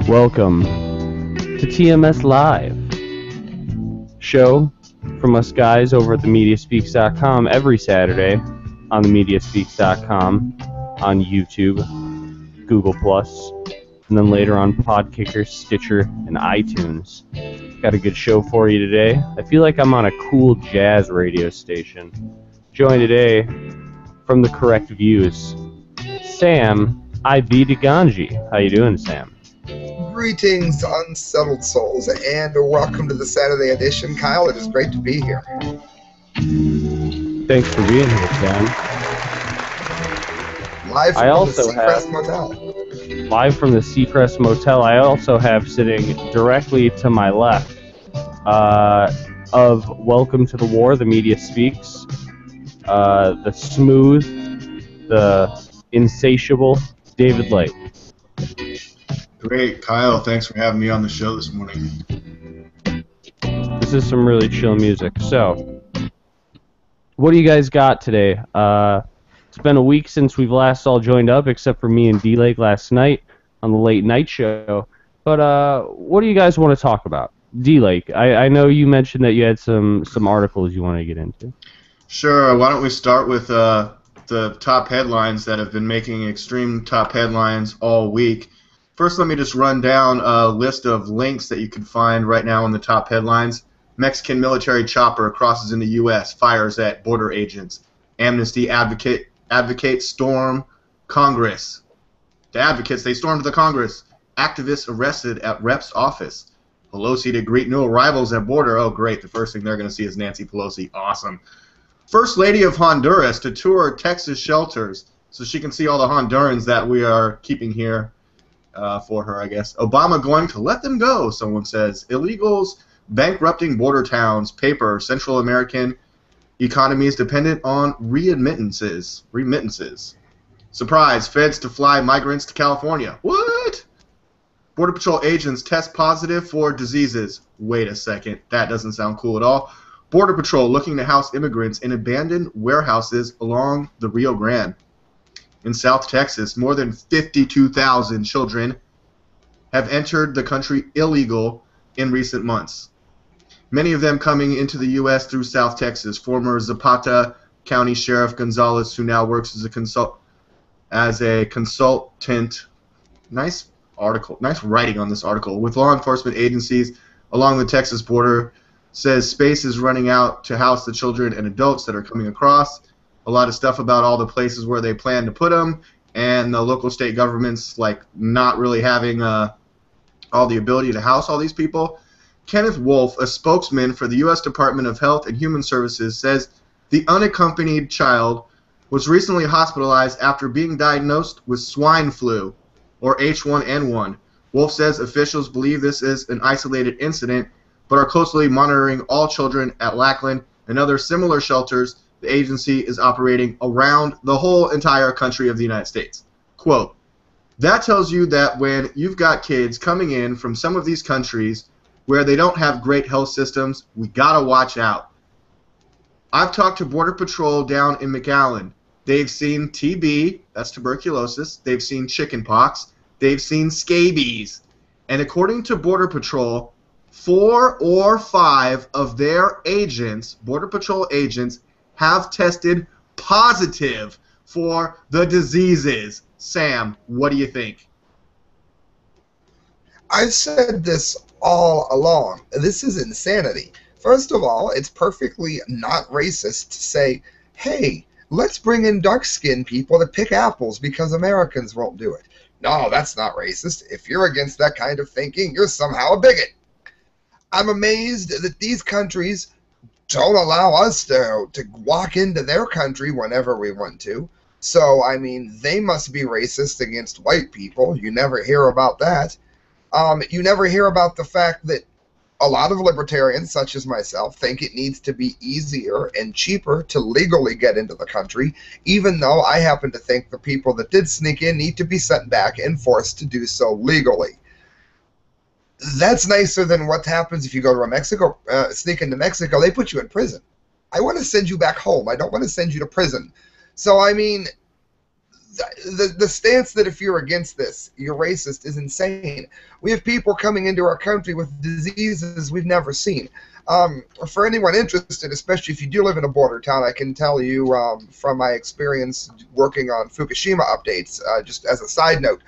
Welcome to TMS Live, show from us guys over at themediaspeaks.com every Saturday on themediaspeaks.com, on YouTube, Google+, and then later on Podkicker, Stitcher, and iTunes. Got a good show for you today. I feel like I'm on a cool jazz radio station. Joined today from the correct views, Sam I.B. DeGanji. How you doing, Sam? Greetings, unsettled souls, and welcome to the Saturday edition. Kyle, it is great to be here. Thanks for being here, Sam. Live from the Seacrest Motel. Live from the Seacrest Motel. I also have sitting directly to my left of Welcome to the War, The Media Speaks, the smooth, the insatiable David Light. Great, Kyle. Thanks for having me on the show this morning. This is some really chill music. So, what do you guys got today? It's been a week since we've last all joined up, except for me and D-Lake last night on the late night show. But what do you guys want to talk about? D-Lake, I know you mentioned that you had some articles you want to get into. Sure. Why don't we start with the top headlines that have been making extreme top headlines all week. First, let me just run down a list of links that you can find right now in the top headlines. Mexican military chopper crosses into U.S., fires at border agents. Amnesty advocates storm Congress. The advocates, they stormed the Congress. Activists arrested at Rep's office. Pelosi to greet new arrivals at border. Oh, great. The first thing they're going to see is Nancy Pelosi. Awesome. First Lady of Honduras to tour Texas shelters so she can see all the Hondurans that we are keeping here. For her, I guess. Obama going to let them go, someone says. Illegals bankrupting border towns. Paper, Central American economies dependent on remittances. Surprise, feds to fly migrants to California. What? Border Patrol agents test positive for diseases. Wait a second, that doesn't sound cool at all. Border Patrol looking to house immigrants in abandoned warehouses along the Rio Grande. In South Texas, more than 52,000 children have entered the country illegal in recent months. Many of them coming into the U.S. through South Texas. Former Zapata County Sheriff Gonzalez, who now works as a consultant. Nice article, nice writing on this article. With law enforcement agencies along the Texas border, says space is running out to house the children and adults that are coming across. A lot of stuff about all the places where they plan to put them, and the local state governments like not really having all the ability to house all these people. Kenneth Wolf, a spokesman for the U.S. Department of Health and Human Services, says the unaccompanied child was recently hospitalized after being diagnosed with swine flu, or H1N1. Wolf says officials believe this is an isolated incident, but are closely monitoring all children at Lackland and other similar shelters. The agency is operating around the whole entire country of the United States. Quote, that tells you that when you've got kids coming in from some of these countries where they don't have great health systems, we gotta watch out. I've talked to Border Patrol down in McAllen. They've seen TB, that's tuberculosis. They've seen chickenpox. They've seen scabies. And according to Border Patrol, 4 or 5 of their agents, Border Patrol agents, have tested positive for the diseases. Sam, what do you think? I've said this all along. This is insanity. First of all, it's perfectly not racist to say, hey, let's bring in dark-skinned people to pick apples because Americans won't do it. No, that's not racist. If you're against that kind of thinking, you're somehow a bigot. I'm amazed that these countries don't allow us to walk into their country whenever we want to. So, I mean, they must be racist against white people. You never hear about that. You never hear about the fact that a lot of libertarians, such as myself, think it needs to be easier and cheaper to legally get into the country, even though I happen to think the people that did sneak in need to be sent back and forced to do so legally. That's nicer than what happens if you go to Mexico, sneak into Mexico. They put you in prison. I want to send you back home. I don't want to send you to prison. So, I mean, the stance that if you're against this, you're racist is insane. We have people coming into our country with diseases we've never seen. For anyone interested, especially if you do live in a border town, I can tell you from my experience working on Fukushima updates, just as a side note,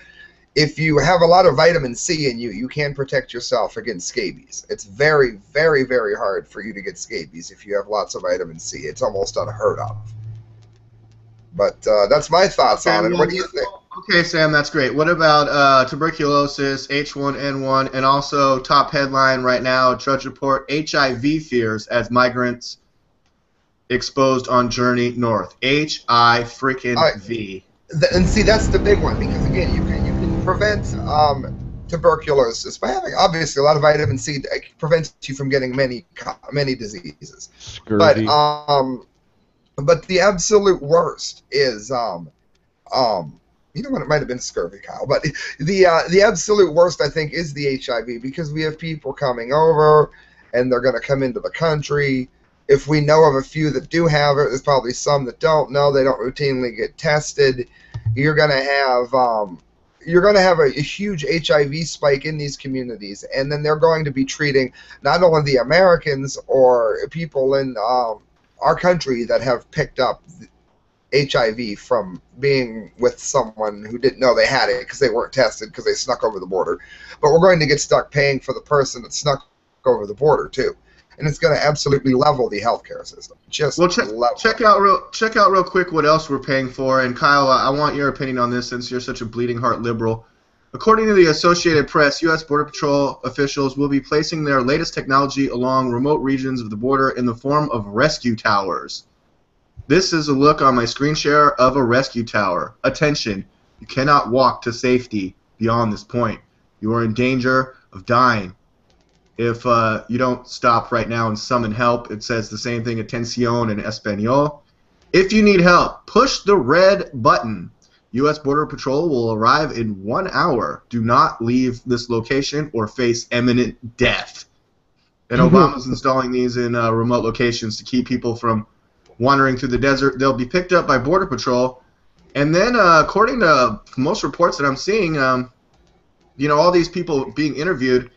if you have a lot of vitamin C in you, you can protect yourself against scabies. It's very, very, very hard for you to get scabies if you have lots of vitamin C. It's almost unheard of. But that's my thoughts on it. What do you think? Okay, Sam, that's great. What about tuberculosis, H1N1, and also top headline right now, Drudge Report, HIV fears as migrants exposed on journey north. H-I-freaking-V. And see, that's the big one, because again, you can prevent tuberculosis by having obviously a lot of vitamin C that prevents you from getting many diseases. Scurvy. But the absolute worst is you know what, it might have been scurvy, Kyle, but the absolute worst, I think, is the HIV, because we have people coming over and they're going to come into the country. If we know of a few that do have it, there's probably some that don't know. They don't routinely get tested. You're going to have a huge HIV spike in these communities, and then they're going to be treating not only the Americans or people in our country that have picked up HIV from being with someone who didn't know they had it because they weren't tested because they snuck over the border, but we're going to get stuck paying for the person that snuck over the border too. And it's going to absolutely level the healthcare system. Check out real quick what else we're paying for. And Kyle, I want your opinion on this since you're such a bleeding heart liberal. According to the Associated Press, U.S. Border Patrol officials will be placing their latest technology along remote regions of the border in the form of rescue towers. This is a look on my screen share of a rescue tower. Attention, you cannot walk to safety beyond this point. You are in danger of dying. If you don't stop right now and summon help, it says the same thing, atención in Espanol. If you need help, push the red button. U.S. Border Patrol will arrive in 1 hour. Do not leave this location or face imminent death. And Obama's installing these in remote locations to keep people from wandering through the desert. They'll be picked up by Border Patrol. And then, according to most reports that I'm seeing, all these people being interviewed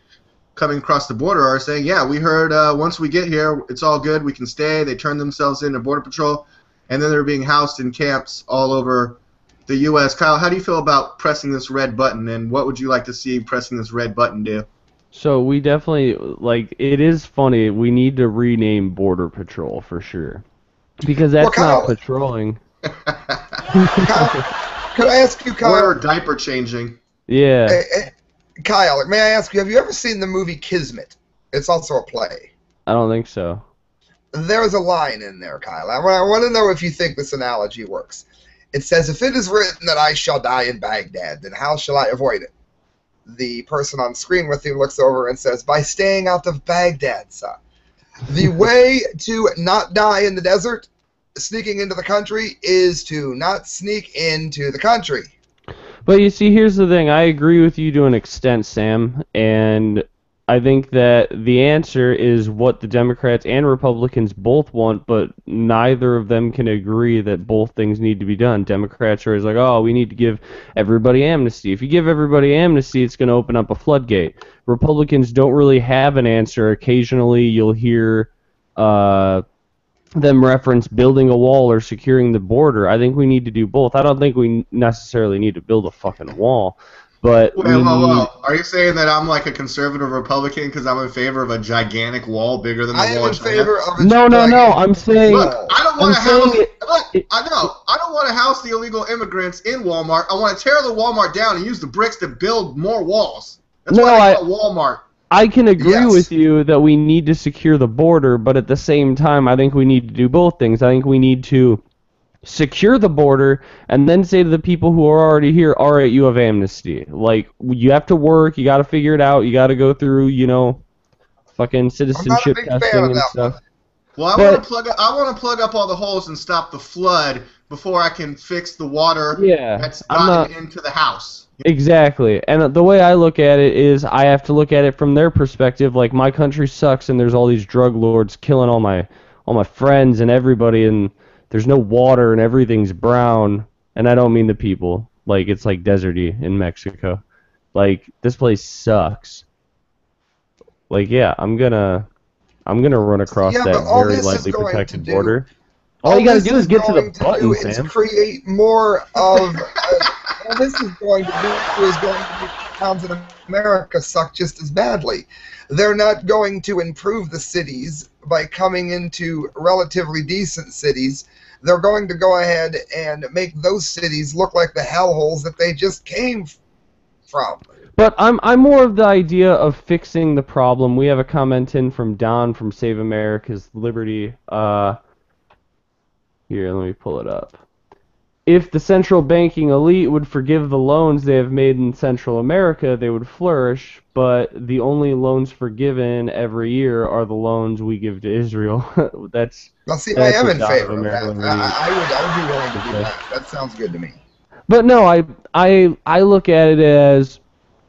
coming across the border are saying, yeah, we heard once we get here, it's all good, we can stay. They turn themselves into Border Patrol, and then they're being housed in camps all over the U.S. Kyle, how do you feel about pressing this red button, and what would you like to see pressing this red button do? So we definitely, it is funny, we need to rename Border Patrol for sure. Because that's not patrolling. Could I ask you, Kyle? Or diaper changing. Yeah. Kyle, may I ask you, have you ever seen the movie Kismet? It's also a play. I don't think so. There's a line in there, Kyle. I want to know if you think this analogy works. It says, if it is written that I shall die in Baghdad, then how shall I avoid it? The person on screen with you looks over and says, by staying out of Baghdad, son. The way to not die in the desert, sneaking into the country, is to not sneak into the country. But you see, here's the thing. I agree with you to an extent, Sam, and I think that the answer is what the Democrats and Republicans both want, but neither of them can agree that both things need to be done. Democrats are always like, oh, we need to give everybody amnesty. If you give everybody amnesty, it's going to open up a floodgate. Republicans don't really have an answer. Occasionally you'll hear them reference building a wall or securing the border. I think we need to do both. I don't think we necessarily need to build a fucking wall. But Are you saying that I'm like a conservative Republican because I'm in favor of a gigantic wall bigger than the wall in China? Favor of a No. I'm saying. Look, I don't want to house. Look, I don't want to house the illegal immigrants in Walmart. I want to tear the Walmart down and use the bricks to build more walls. That's why I call Walmart. I can agree with you that we need to secure the border, but at the same time, I think we need to do both things. I think we need to secure the border and then say to the people who are already here, all right, you have amnesty. Like, you have to work, you got to figure it out, you got to go through, fucking citizenship testing and stuff. Well, I want to plug up all the holes and stop the flood before I can fix the water that's gotten into the house. Exactly. And the way I look at it is I have to look at it from their perspective. Like, my country sucks and there's all these drug lords killing all my friends and everybody, and there's no water and everything's brown. and I don't mean the people. Like, it's like deserty in Mexico. Like, this place sucks. Like, yeah, I'm gonna run across Yeah, but that all very this is lightly going to protected do, border. All all you gotta this do is is get to the going to do button, is Sam. create more of. All this is going to do is going to make towns in America suck just as badly. They're not going to improve the cities by coming into relatively decent cities. They're going to go ahead and make those cities look like the hellholes that they just came from. But I'm more of the idea of fixing the problem. We have a comment in from Don from Save America's Liberty. Here, let me pull it up. If the central banking elite would forgive the loans they have made in Central America, they would flourish, but the only loans forgiven every year are the loans we give to Israel. That's Now, see, I that's am what in Don favor of of that. American Liberty. I would be willing to do that. That sounds good to me. But no, I look at it as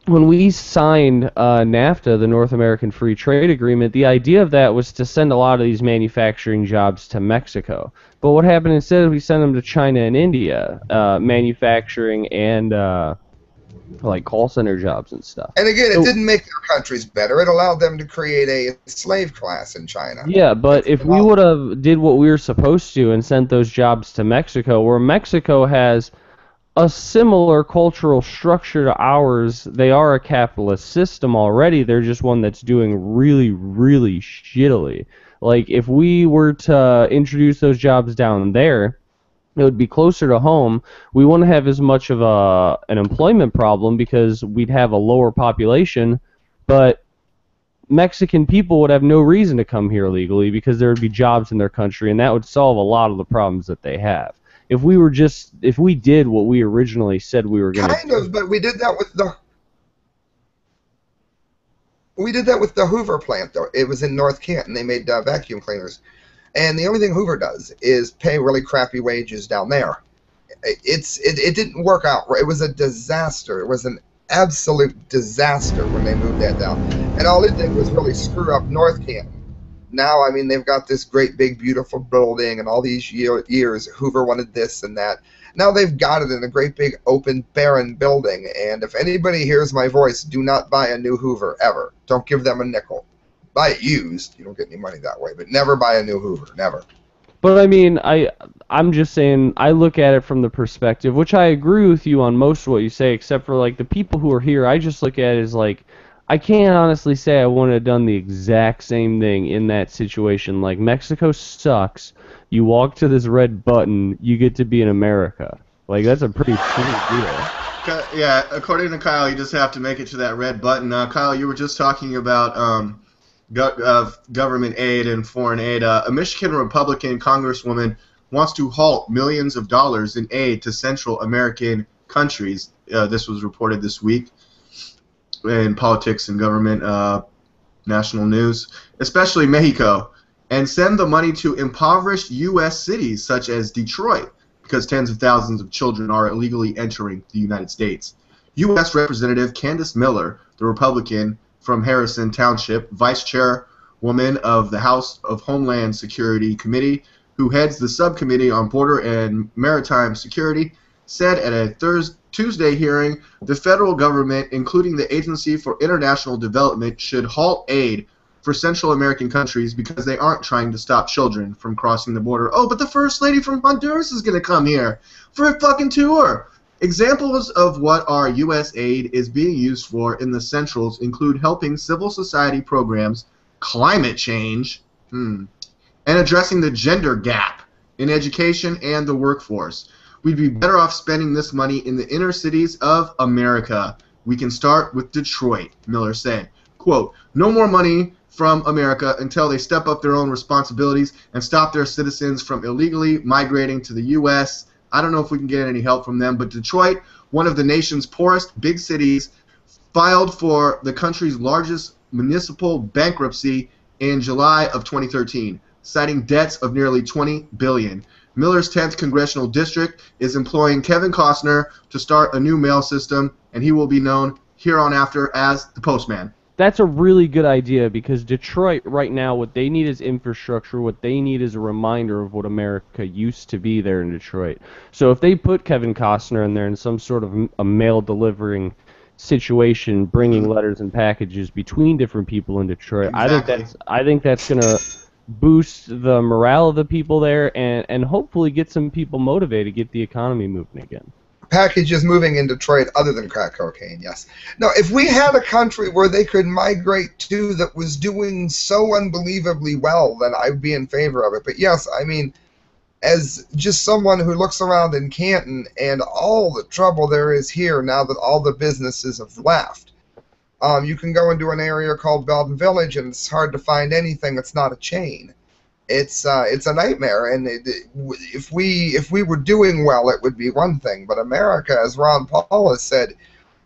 when we signed NAFTA, the North American Free Trade Agreement, the idea of that was to send a lot of these manufacturing jobs to Mexico. But what happened instead is we sent them to China and India, manufacturing and like call center jobs and stuff. And again, it So, didn't make their countries better. It allowed them to create a slave class in China. yeah, but if we would have did what we were supposed to and sent those jobs to Mexico, where Mexico has a similar cultural structure to ours. They are a capitalist system already. They're just one that's doing really, really shittily. Like, if we were to introduce those jobs down there, it would be closer to home. We wouldn't have as much of an employment problem because we'd have a lower population, but Mexican people would have no reason to come here illegally because there would be jobs in their country, and that would solve a lot of the problems that they have. If we did what we originally said we were going to do. Kind of, but we did that with the Hoover plant, though. It was in North Canton. They made vacuum cleaners. And the only thing Hoover does is pay really crappy wages down there. It didn't work out. It was a disaster. It was an absolute disaster when they moved that down. And all it did was really screw up North Canton. Now, I mean, they've got this great, big, beautiful building, and all these years, Hoover wanted this and that. Now they've got it in a great, big, open, barren building, and if anybody hears my voice, do not buy a new Hoover, ever. Don't give them a nickel. Buy it used. You don't get any money that way, but never buy a new Hoover, never. But, I mean, I'm just saying, I look at it from the perspective, which I agree with you on most of what you say, except for, like, the people who are here, I just look at it as, like, I can't honestly say I wouldn't have done the exact same thing in that situation. Like, Mexico sucks. You walk to this red button, you get to be in America. Like, that's a pretty sweet deal. Yeah, according to Kyle, you just have to make it to that red button. Kyle, you were just talking about government aid and foreign aid. A Michigan Republican congresswoman wants to halt millions of dollars in aid to Central American countries. This was reported this week in politics and government national news, especially Mexico, and send the money to impoverished U.S. cities such as Detroit, because tens of thousands of children are illegally entering the United States. U.S. Representative Candace Miller, the Republican from Harrison Township, vice chairwoman of the House of Homeland Security Committee, who heads the subcommittee on border and maritime security, said at a Tuesday hearing the federal government, including the Agency for International Development, should halt aid for Central American countries because they aren't trying to stop children from crossing the border. Oh, but the First Lady from Honduras is going to come here for a fucking tour. Examples of what our U.S. aid is being used for in the Centrals include helping civil society programs, climate change, and addressing the gender gap in education and the workforce. We'd be better off spending this money in the inner cities of America. We can start with Detroit, Miller said. Quote, no more money from America until they step up their own responsibilities and stop their citizens from illegally migrating to the U.S. I don't know if we can get any help from them, but Detroit, one of the nation's poorest big cities, filed for the country's largest municipal bankruptcy in July of 2013, citing debts of nearly $20 billion. Miller's 10th congressional district is employing Kevin Costner to start a new mail system, and he will be known here on after as the Postman. That's a really good idea, because Detroit right now, what they need is infrastructure. What they need is a reminder of what America used to be there in Detroit. So if they put Kevin Costner in there in some sort of a mail delivering situation, bringing letters and packages between different people in Detroit, Exactly. I think that's gonna boost the morale of the people there, and hopefully get some people motivated, get the economy moving again. Packages moving in Detroit other than crack cocaine, yes. Now, if we had a country where they could migrate to that was doing so unbelievably well, then I'd be in favor of it. But yes, I mean, as just someone who looks around in Canton and all the trouble there is here now that all the businesses have left, you can go into an area called Belden Village and it's hard to find anything that's not a chain. It's a nightmare, and if we were doing well, it would be one thing. But America, as Ron Paul has said,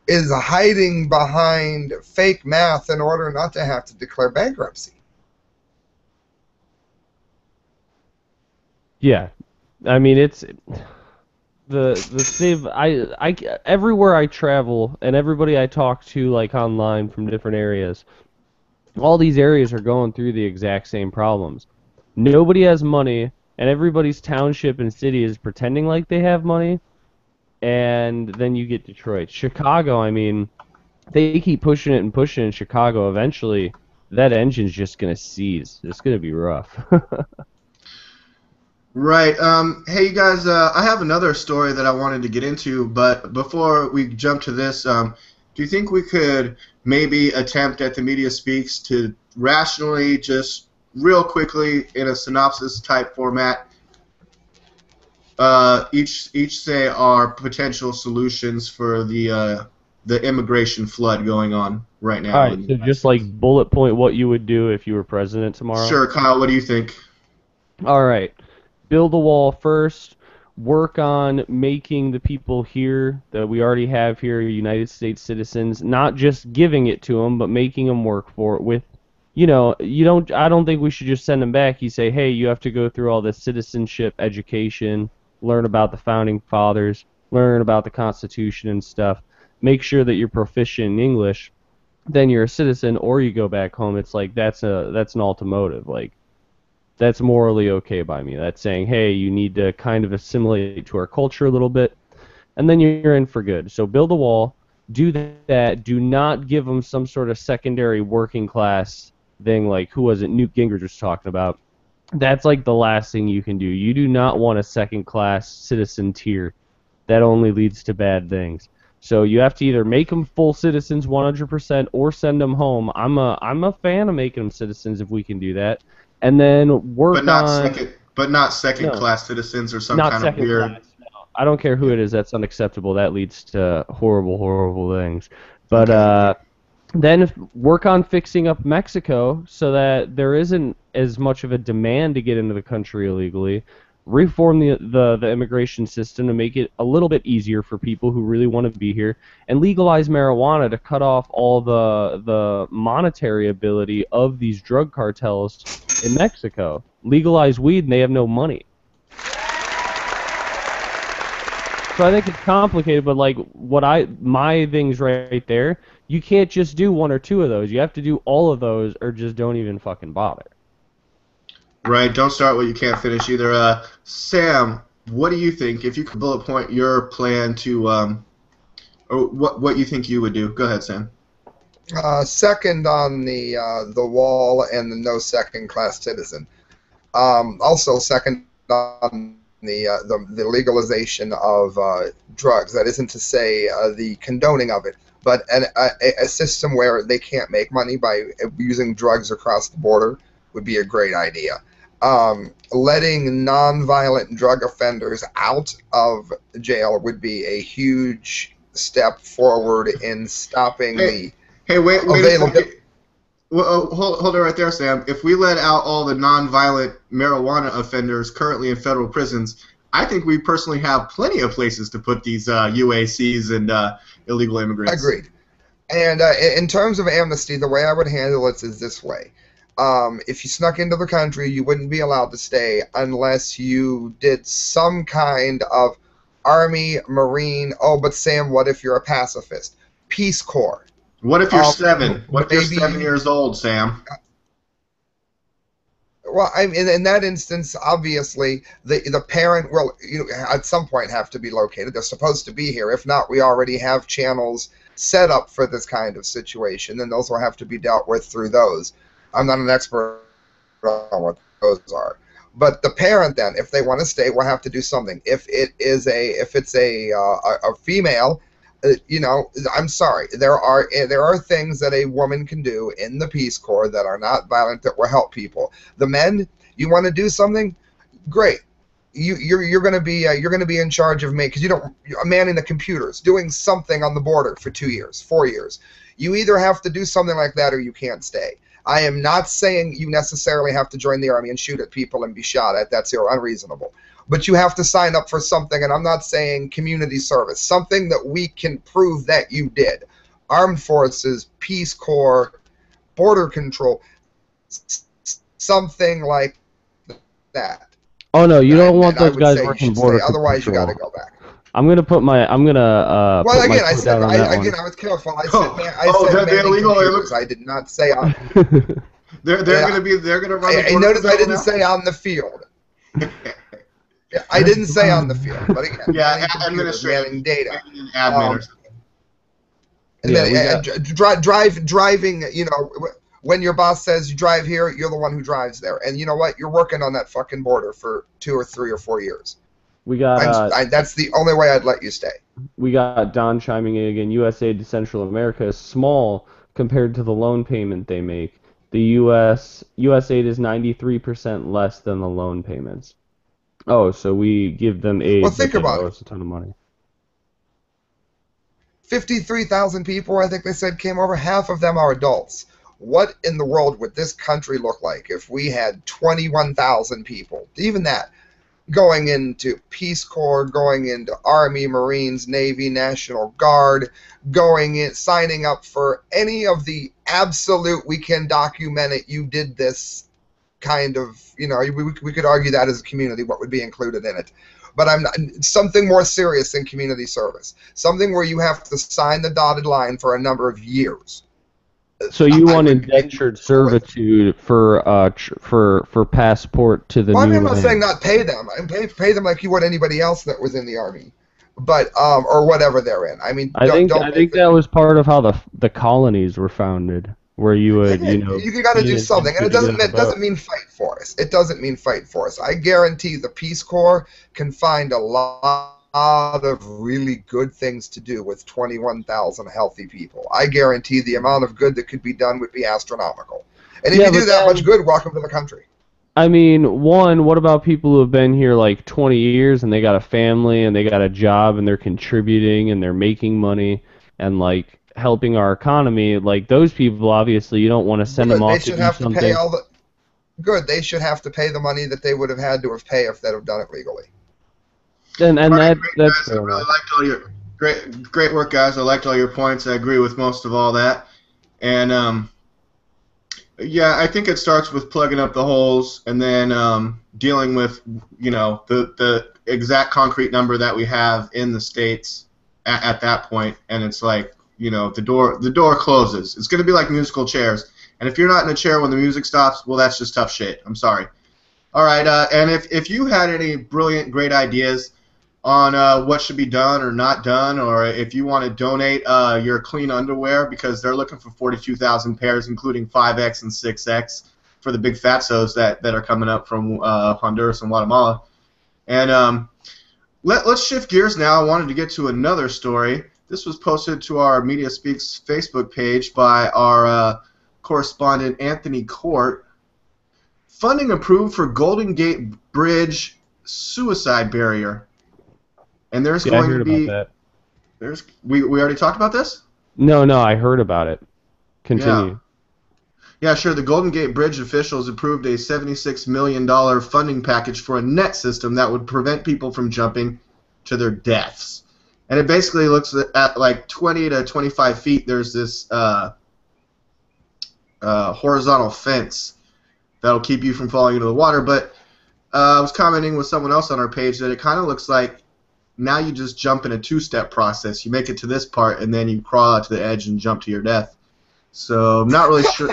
is hiding behind fake math in order not to have to declare bankruptcy. Yeah, I mean, it's the thing. I everywhere I travel and everybody I talk to, like online from different areas, all these areas are going through the exact same problems. Nobody has money, and everybody's township and city is pretending like they have money, and then you get Detroit. Chicago, I mean, they keep pushing it and pushing in Chicago. Eventually, that engine's just going to seize. It's going to be rough. Right. Hey, you guys, I have another story that I wanted to get into, but before we jump to this, do you think we could maybe attempt at the Media Speaks to rationally, just real quickly, in a synopsis type format, each say our potential solutions for the immigration flood going on right now? All right, so just like bullet point what you would do if you were president tomorrow? Sure, Kyle, what do you think? All right. Build a wall first. Work on making the people here that we already have here United States citizens, not just giving it to them, but making them work for it with, you know, I don't think we should just send them back. You say, hey, you have to go through all this citizenship education, learn about the founding fathers, learn about the Constitution and stuff. Make sure that you're proficient in English. Then you're a citizen, or you go back home. It's like that's an ultimatum. Like, that's morally okay by me. That's saying, hey, you need to kind of assimilate to our culture a little bit, and then you're in for good. So build a wall. Do that. Do not give them some sort of secondary working class thing like, who was it, Newt Gingrich was talking about. That's like the last thing you can do. You do not want a second-class citizen tier. That only leads to bad things. So you have to either make them full citizens 100% or send them home. I'm a fan of making them citizens if we can do that. And then work but not second class citizens or some kind of weird. Class, no. I don't care who it is. That's unacceptable. That leads to horrible, horrible things. But then work on fixing up Mexico so that there isn't as much of a demand to get into the country illegally. Reform the immigration system to make it a little bit easier for people who really want to be here, and legalize marijuana to cut off all the monetary ability of these drug cartels in Mexico. Legalize weed and they have no money. So I think it's complicated, but like my things right there, you can't just do one or two of those. You have to do all of those, or just don't even fucking bother. Right, don't start what you can't finish either. Sam, what do you think, if you could bullet point your plan to, or what you think you would do? Go ahead, Sam. Second on the wall and the no second-class citizen. Also second on the legalization of drugs. That isn't to say the condoning of it, but a system where they can't make money by using drugs across the border would be a great idea. Letting non-violent drug offenders out of jail would be a huge step forward in stopping the wait availability. a second. Well, hold it right there, Sam. If we let out all the non-violent marijuana offenders currently in federal prisons, I think we personally have plenty of places to put these UACs and illegal immigrants. Agreed. And in terms of amnesty, the way I would handle it is this way. If you snuck into the country, you wouldn't be allowed to stay unless you did some kind of Army, Marine, but Sam, what if you're a pacifist? Peace Corps. What if you're 7? What if you're maybe 7 years old, Sam? What if you're 7? What if you're 7 years old, Sam? Well, I mean, in that instance, obviously, the parent will, at some point have to be located. They're supposed to be here. If not, we already have channels set up for this kind of situation, and those will have to be dealt with through those. I'm not an expert on what those are, but the parent then, if they want to stay, will have to do something. If it's a female. I'm sorry. There are things that a woman can do in the Peace Corps that are not violent that will help people. The men, you want to do something, great. You're going to be in charge of because you're manning the computers, doing something on the border for 2 years, 4 years. You either have to do something like that or you can't stay. I am not saying you necessarily have to join the army and shoot at people and be shot at. That's unreasonable. But you have to sign up for something, and I'm not saying community service, something that we can prove that you did. Armed Forces, Peace Corps, Border Control, something like that. Oh no, you don't want those guys working border control. Otherwise, you got to go back. I'm gonna put my. Well, again, I was careful. I said they're illegal. I did not say on. They're gonna run. I noticed I didn't say on the field. Yeah, I didn't say on the field, but again, administrating data, admin or something. And then driving. When your boss says you drive here, you're the one who drives there, and you know what? You're working on that fucking border for 2 or 3 or 4 years. We got. That's the only way I'd let you stay. We got Don chiming in again. U.S. aid to Central America is small compared to the loan payment they make. The U.S. aid is 93% less than the loan payments. Oh, so we give them aid. Well, think about it. A ton of money. 53,000 people, I think they said, came over. Half of them are adults. What in the world would this country look like if we had 21,000 people, even that, going into Peace Corps, going into Army, Marines, Navy, National Guard, signing up for any of the absolute, we can document it, you did this kind of, we could argue that as a community, what would be included in it. But something more serious than community service. Something where you have to sign the dotted line for a number of years. So you want indentured servitude for passport to the new I'm not land. saying not pay them. I pay them like you would anybody else that was in the army, but or whatever they're in. I mean, I think that was part of how the colonies were founded, where you would you got to do something, and it doesn't mean fight for us. It doesn't mean fight for us. I guarantee the Peace Corps can find a lot of really good things to do with 21,000 healthy people. I guarantee the amount of good that could be done would be astronomical. And if you do that much good, welcome to the country. I mean, what about people who have been here like 20 years and they got a family and they got a job and they're contributing and they're making money and like helping our economy? Like those people, obviously, you don't want to send them off to do something. They should have to pay the money that they would have had to have paid if they'd have done it legally. And that's I really liked all your great work, guys. I liked all your points. I agree with most of all that. And yeah, I think it starts with plugging up the holes and then dealing with the exact concrete number that we have in the states at that point. And it's like the door closes. It's going to be like musical chairs. And if you're not in a chair when the music stops, well, that's just tough shit. I'm sorry. All right, and if you had any brilliant, great ideas on what should be done or not done, or if you want to donate your clean underwear, because they're looking for 42,000 pairs, including 5X and 6X, for the big fatsos that are coming up from Honduras and Guatemala. And let's shift gears now. I wanted to get to another story. This was posted to our Media Speaks Facebook page by our correspondent Anthony Court. Funding approved for Golden Gate Bridge suicide barrier. And there's going to be. We already talked about this? No, I heard about it. Continue. Yeah, sure. The Golden Gate Bridge officials approved a $76 million funding package for a net system that would prevent people from jumping to their deaths. And it basically looks at like 20 to 25 feet. There's this horizontal fence that'll keep you from falling into the water. But I was commenting with someone else on our page that it kind of looks like now you just jump in a two-step process. You make it to this part, and then you crawl out to the edge and jump to your death. So I'm not really sure.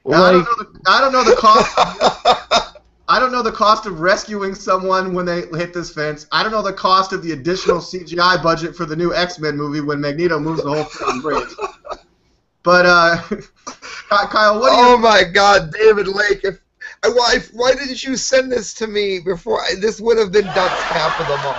Like, I don't know the cost. I don't know the cost of rescuing someone when they hit this fence. I don't know the cost of the additional CGI budget for the new X-Men movie when Magneto moves the whole fucking bridge. But Kyle, what do you? Oh my God, David Lake! Why didn't you send this to me before? This would have been Dunce Cap of the month.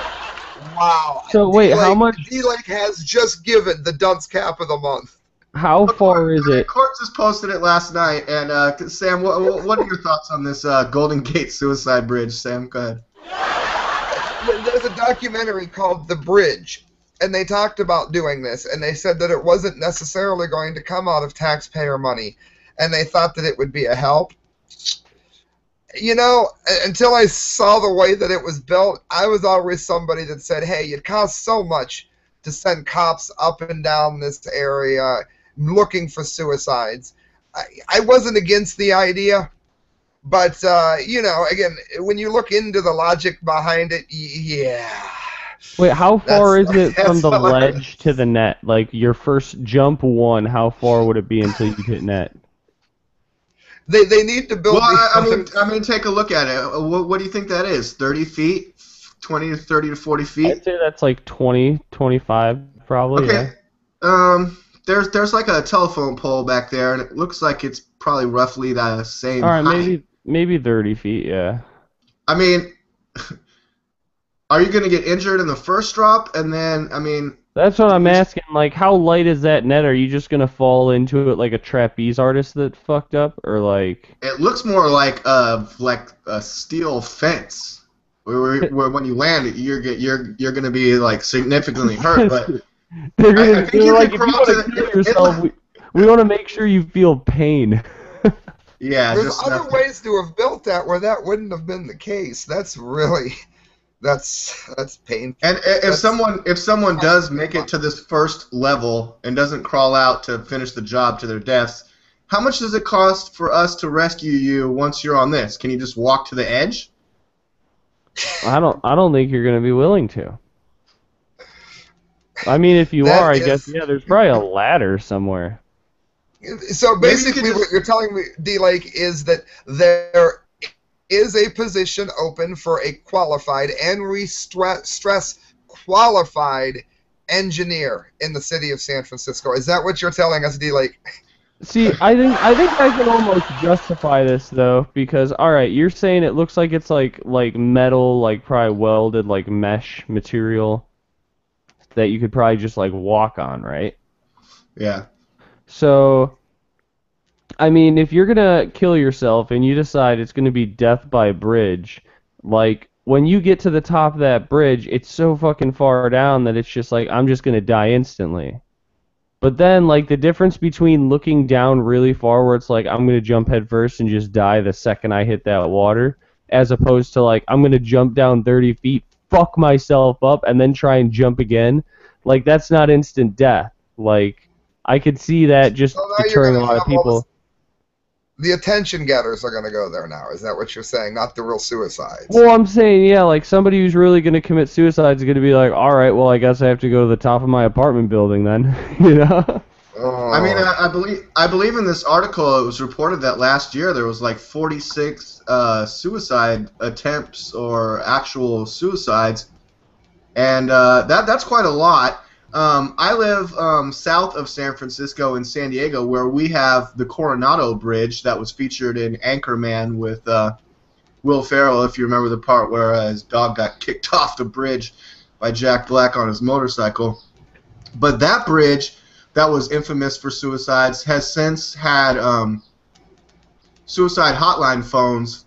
Wow. So wait, how much? D-Lake has just given the Dunce Cap of the month. How far is it? Corpse just posted it last night, and Sam, what are your thoughts on this Golden Gate suicide bridge? Sam, go ahead. There's a documentary called The Bridge, and they talked about doing this, and they said that it wasn't necessarily going to come out of taxpayer money, and they thought that it would be a help. You know, until I saw the way that it was built, I was always somebody that said, hey, it costs so much to send cops up and down this area looking for suicides. I wasn't against the idea, but, you know, again, when you look into the logic behind it, yeah. Wait, how far is it from the ledge to the net? Like, your first jump one, how far would it be until you hit net? They need to build. Well, I mean, take a look at it. What do you think that is? 30 feet? 20 to 30 to 40 feet? I'd say that's like 20, 25, probably. Okay. Yeah. There's like a telephone pole back there, and it looks like it's probably roughly the same. All right, height. maybe 30 feet. Yeah. I mean, are you going to get injured in the first drop, and then I mean? That's what I'm asking. Like, how light is that net? Are you just gonna fall into it like a trapeze artist that fucked up, or like? It looks more like a steel fence, where when you land, you're gonna be like significantly hurt. But they're like, if you want to kill yourself, we want to make sure you feel pain. Yeah. There's other ways to have built that where that wouldn't have been the case. That's really. That's painful. And if someone does make it to this first level and doesn't crawl out to finish the job to their deaths, how much does it cost for us to rescue you once you're on this? Can you just walk to the edge? I don't think you're gonna be willing to. I mean, if you are, I guess there's probably a ladder somewhere. So basically, what you're telling me, D-Lake, is that there is a position open for a qualified, and we stress qualified, engineer in the city of San Francisco. Is that what you're telling us, D-Lake? See, I think I can almost justify this though, because all right, you're saying it looks like it's like metal, like probably welded, like mesh material that you could probably just like walk on, right? Yeah. So, I mean, if you're gonna kill yourself and you decide it's gonna be death by bridge, like when you get to the top of that bridge, it's so fucking far down that it's just like I'm just gonna die instantly. But then, like, the difference between looking down really far where it's like I'm gonna jump head first and just die the second I hit that water, as opposed to like I'm gonna jump down 30 feet, fuck myself up, and then try and jump again, like that's not instant death. Like I could see that just deterring a lot of people. The attention getters are going to go there now. Is that what you're saying? Not the real suicides. Well, I'm saying, yeah, like somebody who's really going to commit suicide is going to be like, all right, well, I guess I have to go to the top of my apartment building then, you know? I mean, I believe in this article it was reported that last year there was like 46 suicide attempts or actual suicides, and that's quite a lot. I live south of San Francisco in San Diego, where we have the Coronado Bridge that was featured in Anchorman with Will Ferrell, if you remember the part where his dog got kicked off the bridge by Jack Black on his motorcycle. But that bridge that was infamous for suicides has since had suicide hotline phones,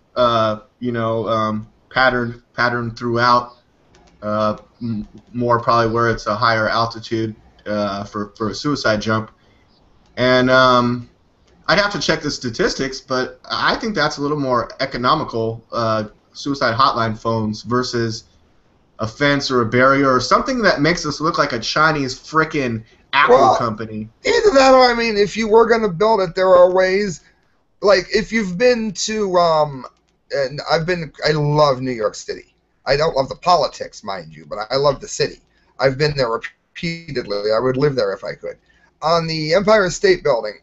patterned throughout. More probably where it's a higher altitude for a suicide jump. And I'd have to check the statistics, but I think that's a little more economical, suicide hotline phones versus a fence or a barrier or something that makes us look like a Chinese frickin' Apple company. Either that or, I mean, if you were going to build it, there are ways, like if you've been to, and I love New York City. I don't love the politics, mind you, but I love the city. I've been there repeatedly. I would live there if I could. On the Empire State Building,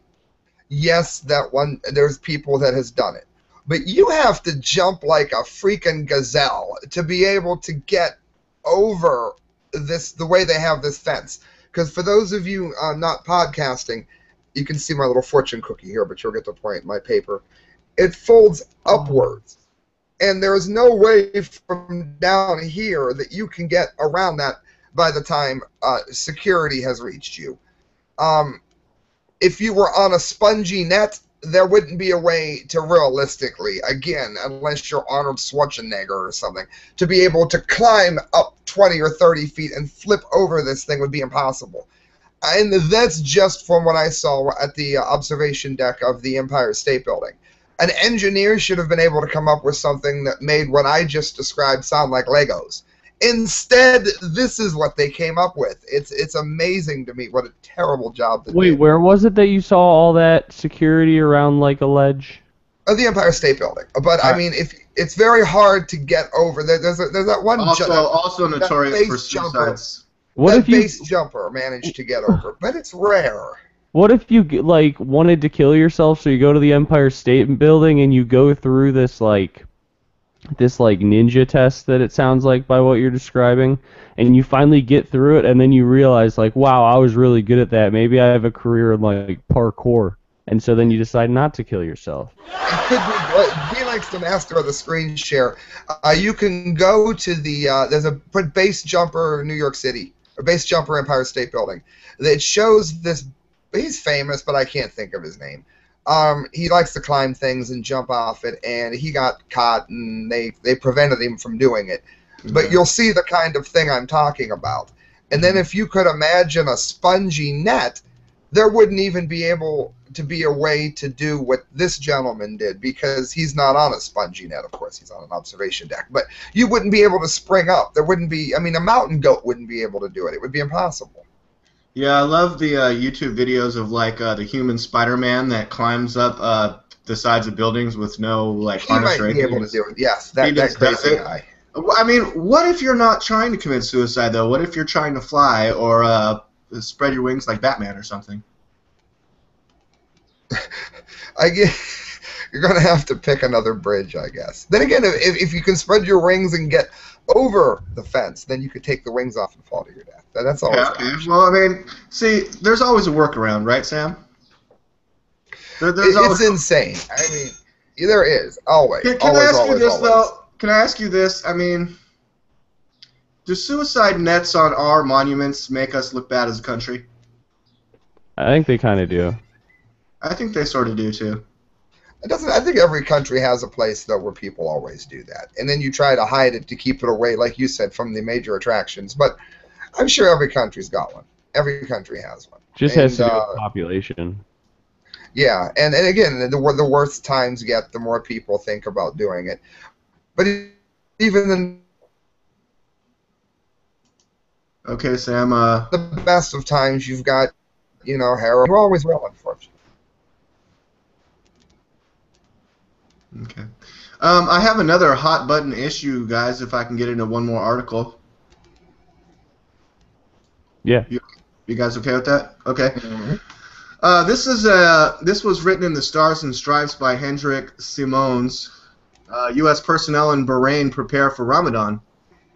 yes, that one, there's people that has done it. But you have to jump like a freaking gazelle to be able to get over this, the way they have this fence. Because for those of you not podcasting, you can see my little fortune cookie here, but you'll get the point, my paper. It folds upwards. And there is no way from down here that you can get around that by the time security has reached you. If you were on a spongy net, there wouldn't be a way to realistically, again, unless you're Arnold Schwarzenegger or something, to be able to climb up 20 or 30 feet and flip over this thing would be impossible. And that's just from what I saw at the observation deck of the Empire State Building. An engineer should have been able to come up with something that made what I just described sound like Legos. Instead, this is what they came up with. It's amazing to me what a terrible job they did. Where was it that you saw all that security around like a ledge? The Empire State Building. But I mean, if it's very hard to get over. There's that one. Also notorious for suicides. What if base jumper managed to get over? But it's rare. What if you like wanted to kill yourself? So you go to the Empire State Building and you go through this ninja test that it sounds like by what you're describing, and you finally get through it, and then you realize like, wow, I was really good at that. Maybe I have a career in like parkour, and so then you decide not to kill yourself. It could be. He likes the master of the screen share. You can go to the there's a base jumper New York City, or base jumper Empire State Building. It shows this. He's famous, but I can't think of his name. He likes to climb things and jump off it, and he got caught, and they prevented him from doing it. Okay. But you'll see the kind of thing I'm talking about. And then if you could imagine a spongy net, there wouldn't even be able to be a way to do what this gentleman did, because he's not on a spongy net, of course. He's on an observation deck. But you wouldn't be able to spring up. There wouldn't be, I mean, a mountain goat wouldn't be able to do it. It would be impossible. Yeah, I love the YouTube videos of like the human Spider-Man that climbs up the sides of buildings with no like harness or anything. He might be able to do it. Yes, that crazy guy. I mean, what if you're not trying to commit suicide though? What if you're trying to fly or spread your wings like Batman or something? I guess you're gonna have to pick another bridge, I guess. Then again, if you can spread your wings and get over the fence, then you could take the wings off and fall to your death. That's always Well, I mean, see, there's always a workaround, right, Sam? It's insane. I mean, there is always. Can I ask you this though? Can I ask you this? I mean, do suicide nets on our monuments make us look bad as a country? I think they kind of do. I think they sort of do too. I think every country has a place though where people always do that, and then you try to hide it to keep it away, like you said, from the major attractions. But I'm sure every country's got one. Every country has one. Just has to do with population. Yeah, and again, the worse times get, the more people think about doing it. But even then, okay, Sam. The best of times, you've got, heroin. You're always well, unfortunately. Okay. I have another hot button issue, guys. If I can get into one more article. Yeah. You guys okay with that? Okay. Mm-hmm. This was written in the Stars and Stripes by Hendrik Simons. U.S. personnel in Bahrain prepare for Ramadan.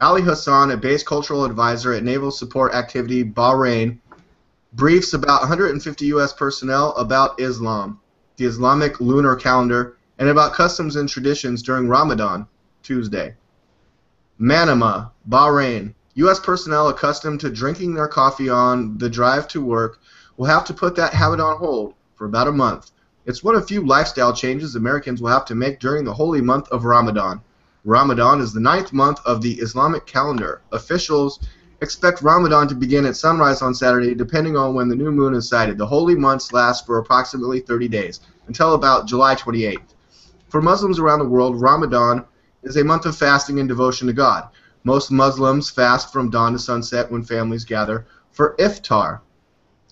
Ali Hassan, a base cultural advisor at Naval Support Activity Bahrain, briefs about 150 U.S. personnel about Islam, the Islamic lunar calendar, and about customs and traditions during Ramadan, Tuesday. Manama, Bahrain. U.S. personnel accustomed to drinking their coffee on the drive to work will have to put that habit on hold for about a month. It's one of few lifestyle changes Americans will have to make during the holy month of Ramadan. Ramadan is the 9th month of the Islamic calendar. Officials expect Ramadan to begin at sunrise on Saturday, depending on when the new moon is sighted. The holy months last for approximately 30 days, until about July 28th. For Muslims around the world, Ramadan is a month of fasting and devotion to God. Most Muslims fast from dawn to sunset when families gather for iftar,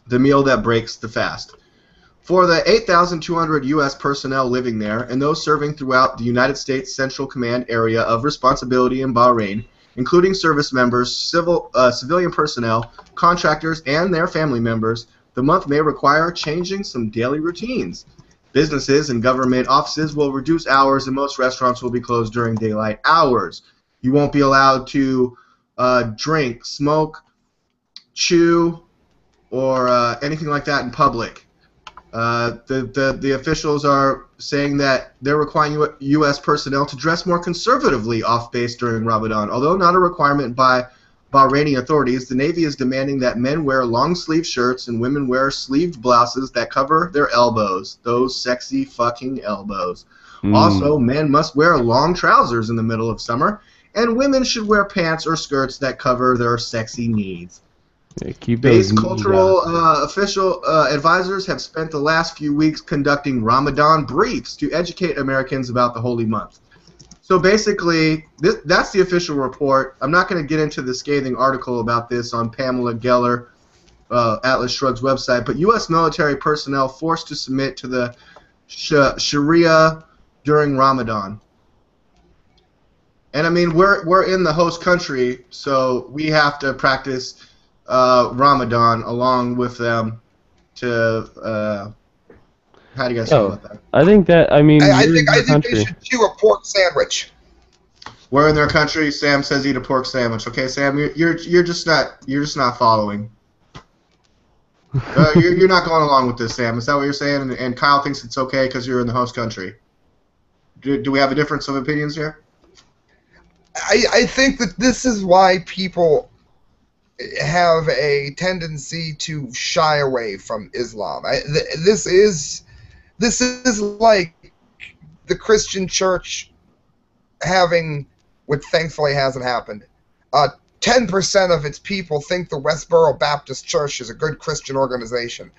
the meal that breaks the fast. For the 8,200 U.S. personnel living there and those serving throughout the United States Central Command Area of Responsibility in Bahrain, including service members, civilian personnel, contractors, and their family members, the month may require changing some daily routines. Businesses and government offices will reduce hours, and most restaurants will be closed during daylight hours. You won't be allowed to drink, smoke, chew, or anything like that in public. The officials are saying that they're requiring U.S. personnel to dress more conservatively off base during Ramadan. Although not a requirement by Bahraini authorities, the Navy is demanding that men wear long-sleeve shirts and women wear sleeved blouses that cover their elbows. Those sexy fucking elbows. Also, men must wear long trousers in the middle of summer, and women should wear pants or skirts that cover their sexy knees. Yeah, Base cultural official advisors have spent the last few weeks conducting Ramadan briefs to educate Americans about the holy month. So basically, that's the official report. I'm not going to get into the scathing article about this on Pamela Geller, Atlas Shrugged's website, but U.S. military personnel forced to submit to the Sharia during Ramadan. And I mean, we're in the host country, so we have to practice Ramadan along with them to how do you guys feel about that? I think that I think they should chew a pork sandwich. We're in their country. Sam says eat a pork sandwich. Okay, Sam, you're just not following. You're not going along with this, Sam. Is that what you're saying? And Kyle thinks it's okay because you're in the host country. Do we have a difference of opinions here? I think that this is why people have a tendency to shy away from Islam. This is like the Christian church having, which thankfully hasn't happened, 10% of its people think the Westboro Baptist Church is a good Christian organization.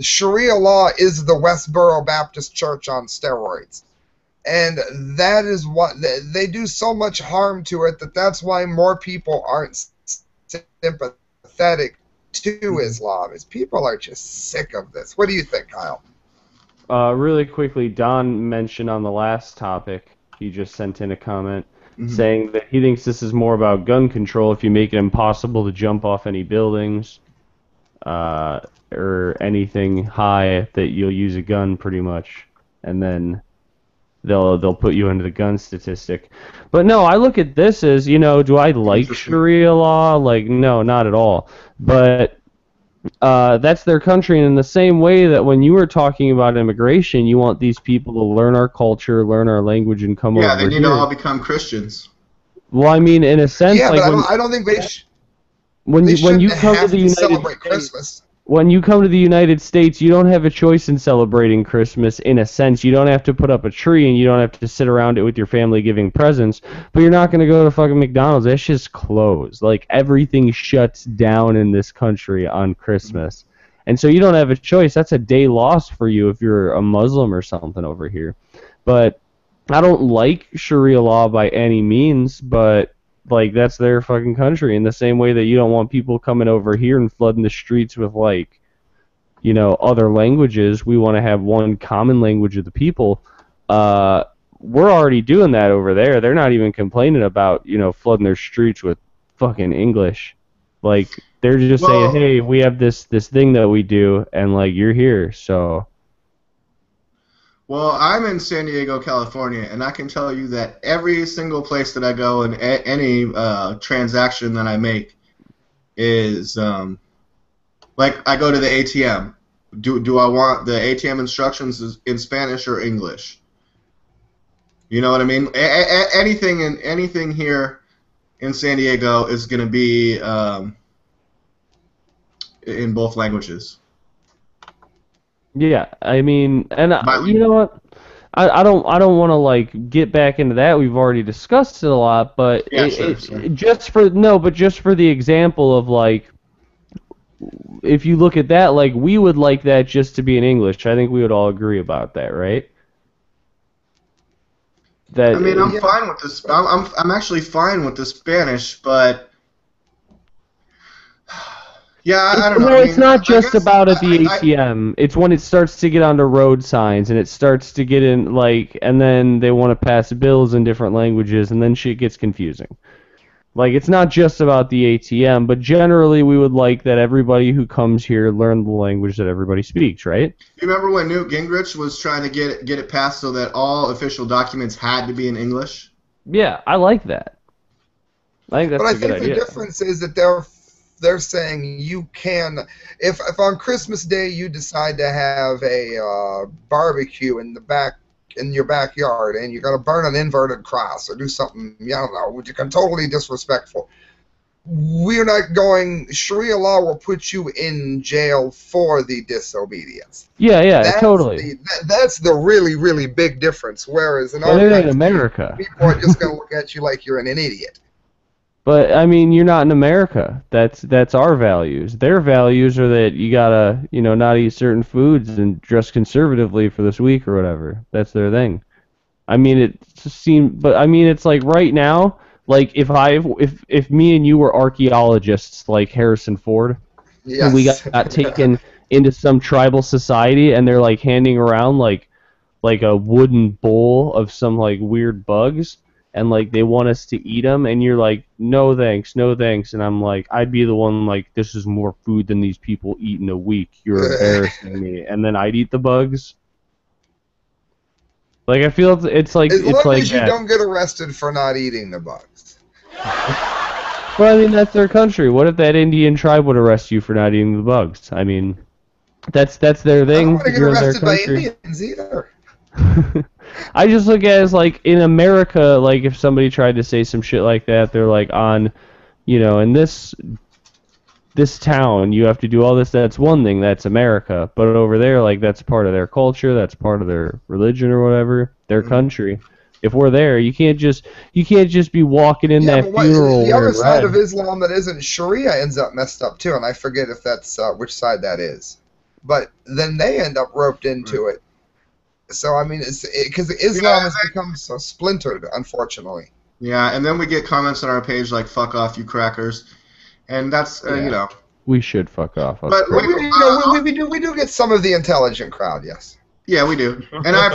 Sharia law is the Westboro Baptist Church on steroids. And that is what they do so much harm to it that's why more people aren't sympathetic to Islam. Is people are just sick of this. What do you think, Kyle? Really quickly, Don mentioned on the last topic, he just sent in a comment saying that he thinks this is more about gun control if you make it impossible to jump off any buildings or anything high that you'll use a gun pretty much, and then they'll put you into the gun statistic. But no, I look at this as, do I like Sharia law? Like, no, not at all. But that's their country, and in the same way that when you were talking about immigration, you want these people to learn our culture, learn our language, and come over here. Yeah, they need to all become Christians. Well, I mean, in a sense, yeah, like but I don't think they when you come to the United celebrate Christmas. When you come to the United States, you don't have a choice in celebrating Christmas, in a sense. You don't have to put up a tree, and you don't have to sit around it with your family giving presents, but you're not going to go to fucking McDonald's. That's just closed. Like, everything shuts down in this country on Christmas. And so you don't have a choice. That's a day lost for you if you're a Muslim or something over here. But I don't like Sharia law by any means, but like, that's their fucking country. In the same way that you don't want people coming over here and flooding the streets with, like, other languages. We want to have one common language of the people. We're already doing that over there. They're not even complaining about, flooding their streets with fucking English. Like, they're just saying, hey, we have this thing that we do, and, like, you're here, so... Well, I'm in San Diego, California, and I can tell you that every single place that I go and any transaction that I make is like, I go to the ATM. Do I want the ATM instructions in Spanish or English? You know what I mean? Anything here in San Diego is going to be in both languages. Yeah, I mean, and you know what? I don't want to, like, get back into that. We've already discussed it a lot, but yeah, sure. just for the example of, like, if you look at that, like, we would like that just to be in English. I think we would all agree about that, right? I mean, I'm fine with this. I'm actually fine with the Spanish, but Yeah, I don't know. Well, I it's mean, not I just guess about at the ATM. It's when it starts to get onto road signs and it starts to get in, like, and then they want to pass bills in different languages, and then shit gets confusing. Like, it's not just about the ATM, but generally we would like that everybody who comes here learn the language that everybody speaks, right? You remember when Newt Gingrich was trying to get it passed so that all official documents had to be in English? Yeah, I like that. I think that's But I a good think the idea. difference is that they're saying you can, if on Christmas Day you decide to have a barbecue in your backyard and you're gonna burn an inverted cross or do something, I don't know, which you can totally disrespectful. We're not going. Sharia law will put you in jail for the disobedience. Yeah, That's totally. that's the really, really big difference. Whereas in But our it ain't country, America. people are just going to look at you like you're an idiot. But I mean, you're not in America. That's our values. Their values are that you gotta, not eat certain foods and dress conservatively for this week or whatever. That's their thing. I mean, but I mean, it's like right now, like if me and you were archaeologists like Harrison Ford, and we Yes. got taken into some tribal society, and they're like handing around like a wooden bowl of some like weird bugs, and like they want us to eat them, and you're like, no thanks, no thanks, and I'm like, I'd be the one like, this is more food than these people eat in a week. You're embarrassing me, and then I'd eat the bugs. Like I feel it's like As long as you that. don't get arrested for not eating the bugs. Well, I mean that's their country. What if that Indian tribe would arrest you for not eating the bugs? I mean, that's their I don't thing. want to get You're in their arrested by country. Indians either. I just look at it as like in America, like if somebody tried to say some shit like that, they're like on, in this town you have to do all this. That's one thing. That's America. But over there, like that's part of their culture. That's part of their religion or whatever. Their country. If we're there, you can't just be walking in that but funeral the other wearing side red. of Islam that isn't Sharia ends up messed up too, and I forget if that's which side that is. But then they end up roped into it. So I mean, it's because Islam has become so splintered, unfortunately. Yeah, and then we get comments on our page like "fuck off, you crackers," and that's We should fuck off. But we do get some of the intelligent crowd, yes. Yeah, we do, and I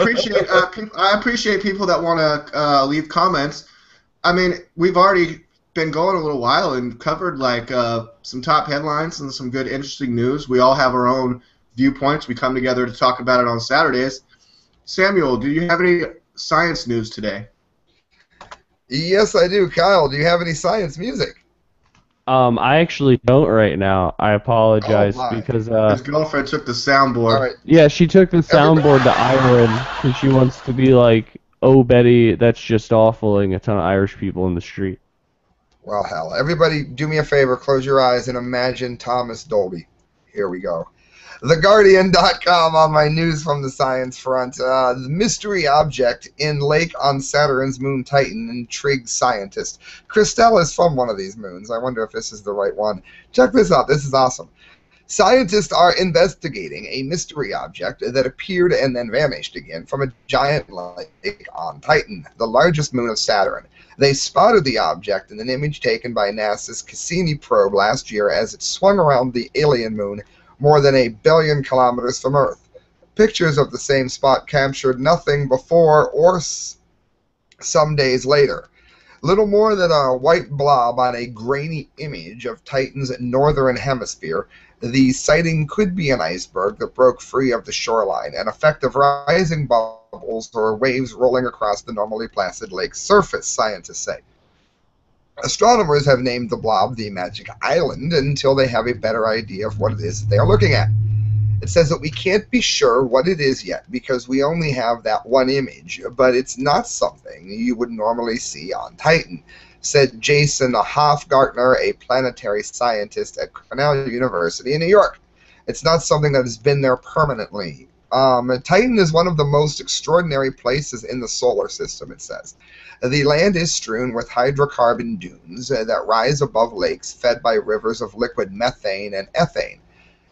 appreciate people that want to leave comments. I mean, we've already been going a little while and covered like some top headlines and some good, interesting news. We all have our own viewpoints. We come together to talk about it on Saturdays. Samuel, do you have any science news today? Yes, I do. Kyle, do you have any science music? I actually don't right now. I apologize because his girlfriend took the soundboard. All right. Yeah, she took the soundboard to Ireland because she wants to be like, oh Betty, that's just awfuling a ton of Irish people in the street. Well, hell, everybody, do me a favor, close your eyes and imagine Thomas Dolby. Here we go. TheGuardian.com on my news from the science front. The mystery object in lake on Saturn's moon Titan intrigues scientists. Christelle is from one of these moons. I wonder if this is the right one. Check this out. This is awesome. Scientists are investigating a mystery object that appeared and then vanished again from a giant lake on Titan, the largest moon of Saturn. They spotted the object in an image taken by NASA's Cassini probe last year as it swung around the alien moon more than 1 billion kilometers from Earth. Pictures of the same spot captured nothing before or some days later. Little more than a white blob on a grainy image of Titan's northern hemisphere, the sighting could be an iceberg that broke free of the shoreline, an effect of rising bubbles or waves rolling across the normally placid lake's surface, scientists say. Astronomers have named the blob the Magic Island until they have a better idea of what it is that they are looking at. It says that we can't be sure what it is yet because we only have that one image, but it's not something you would normally see on Titan, said Jason Hofgartner, a planetary scientist at Cornell University in New York. It's not something that has been there permanently. Titan is one of the most extraordinary places in the solar system, it says. The land is strewn with hydrocarbon dunes that rise above lakes fed by rivers of liquid methane and ethane.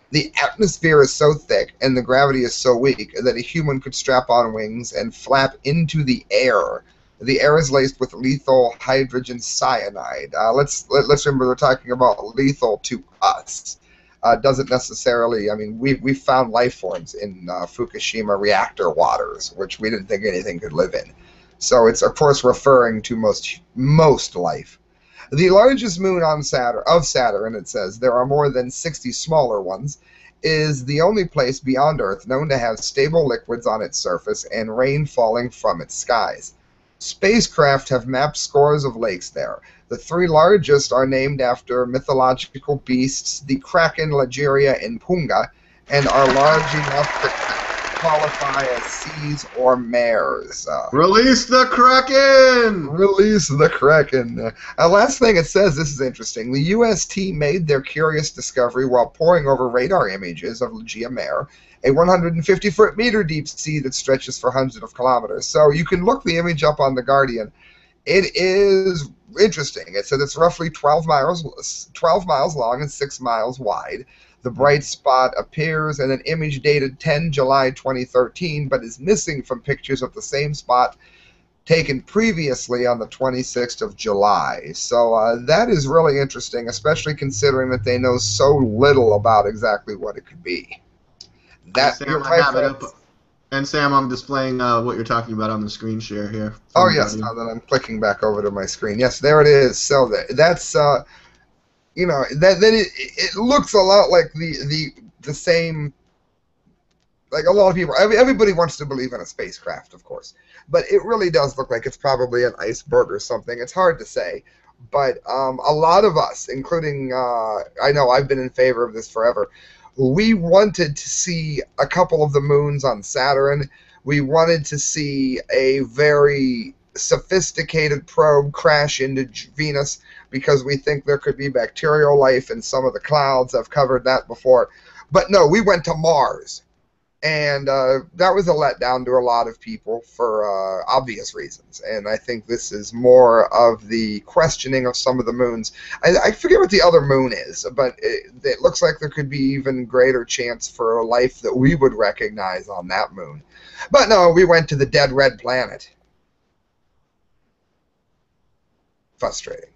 The atmosphere is so thick and the gravity is so weak that a human could strap on wings and flap into the air. The air is laced with lethal hydrogen cyanide. Let's remember we're talking about lethal to us. doesn't necessarily, I mean, we found life forms in Fukushima reactor waters, which we didn't think anything could live in. So it's, of course, referring to most life. The largest moon on Saturn, it says, there are more than 60 smaller ones, is the only place beyond Earth known to have stable liquids on its surface and rain falling from its skies. Spacecraft have mapped scores of lakes there. The three largest are named after mythological beasts, the Kraken, Ligeria, and Punga, and are large enough to qualify as seas or mares. Release the Kraken! Release the Kraken. Last thing it says, this is interesting. The UST made their curious discovery while poring over radar images of Ligeia Mare, a 150-foot-meter deep sea that stretches for hundreds of kilometers. So you can look the image up on The Guardian. It is interesting. It says it's roughly 12 miles long and 6 miles wide. The bright spot appears in an image dated 10 July 2013, but is missing from pictures of the same spot taken previously on the 26th of July. So that is really interesting, especially considering that they know so little about exactly what it could be. That, Sam, I have it up. And Sam, I'm displaying what you're talking about on the screen share here. Oh, yes, now that I'm clicking back over to my screen. Yes, there it is. So that's... you know, then it looks a lot like the same, like a lot of people, everybody wants to believe in a spacecraft, of course, but it really does look like it's probably an iceberg or something. It's hard to say, but a lot of us, including, I know I've been in favor of this forever, we wanted to see a couple of the moons on Saturn. We wanted to see a very sophisticated probe crash into Venus because we think there could be bacterial life in some of the clouds. I've covered that before. But no, we went to Mars. And that was a letdown to a lot of people for obvious reasons. And I think this is more of the questioning of some of the moons. I forget what the other moon is, but it looks like there could be even greater chance for a life that we would recognize on that moon. But no, we went to the dead red planet. Frustrating.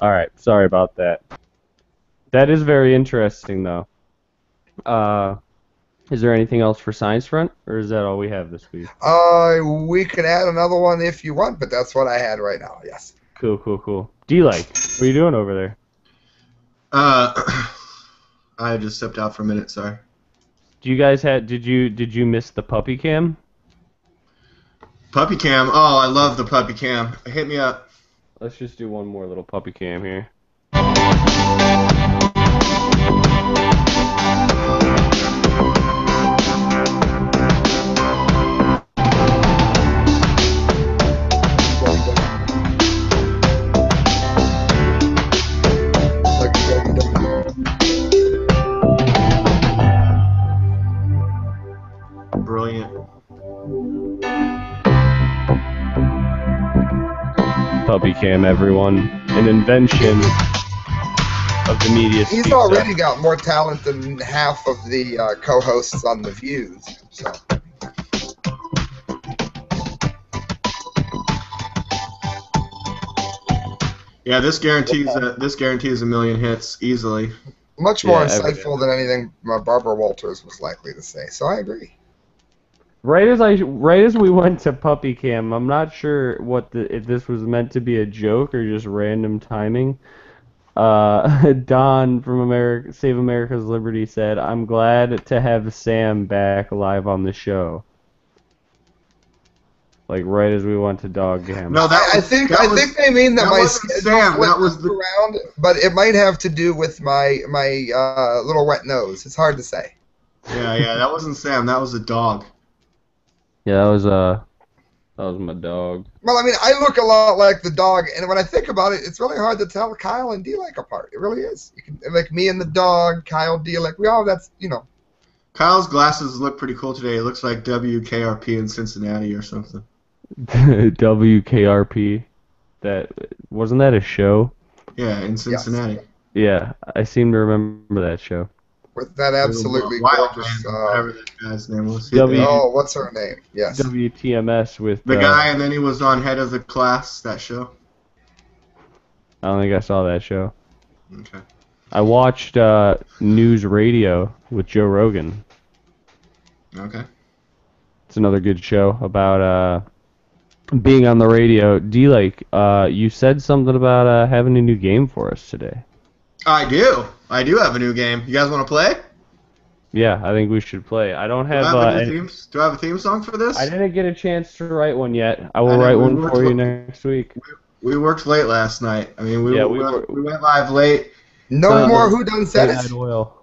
Alright, sorry about that. That is very interesting, though. Is there anything else for Science Front, or is that all we have this week? We could add another one if you want, but that's what I had right now, yes. Cool, cool, cool. D-Like, what are you doing over there? I just stepped out for a minute, sorry. Do you guys did you miss the puppy cam? Puppy cam? Oh, I love the puppy cam. Hit me up. Let's just do one more little puppy cam here. Brilliant. Puppy cam, everyone. An invention of the media. He's already got more talent than half of the co-hosts on The Views. So. Yeah, this guarantees a million hits easily. Much more insightful than anything Barbara Walters was likely to say. So I agree. Right as we went to puppy cam, I'm not sure if this was meant to be a joke or just random timing. Don from Save America's Liberty said, "I'm glad to have Sam back live on the show." Like right as we went to dog cam. No, I think they mean that my schedule was around, but it might have to do with my little wet nose. It's hard to say. Yeah, that wasn't Sam. That was a dog. Yeah, that was That was my dog. Well, I mean, I look a lot like the dog, and when I think about it, it's really hard to tell Kyle and D-Like apart. It really is. You can, like me and the dog, Kyle, D-Like, we all, that's, you know. Kyle's glasses look pretty cool today. It looks like WKRP in Cincinnati or something. WKRP. Wasn't that a show? Yeah, in Cincinnati. Yes. Yeah, I seem to remember that show. With that absolutely Wild gorgeous. Man, whatever that guy's name was. Oh, what's her name? Yes. WTMS with The guy, and then he was on Head of the Class, that show. I don't think I saw that show. Okay. I watched News Radio with Joe Rogan. Okay. It's another good show about being on the radio. D-Like, you said something about having a new game for us today. I do. I do have a new game. You guys want to play? Yeah, I think we should play. I don't have. Do I have a theme song for this? I didn't get a chance to write one yet. I will write one for you next week. We worked late last night. I mean, we went live late. No more Who Done Said It. Oil.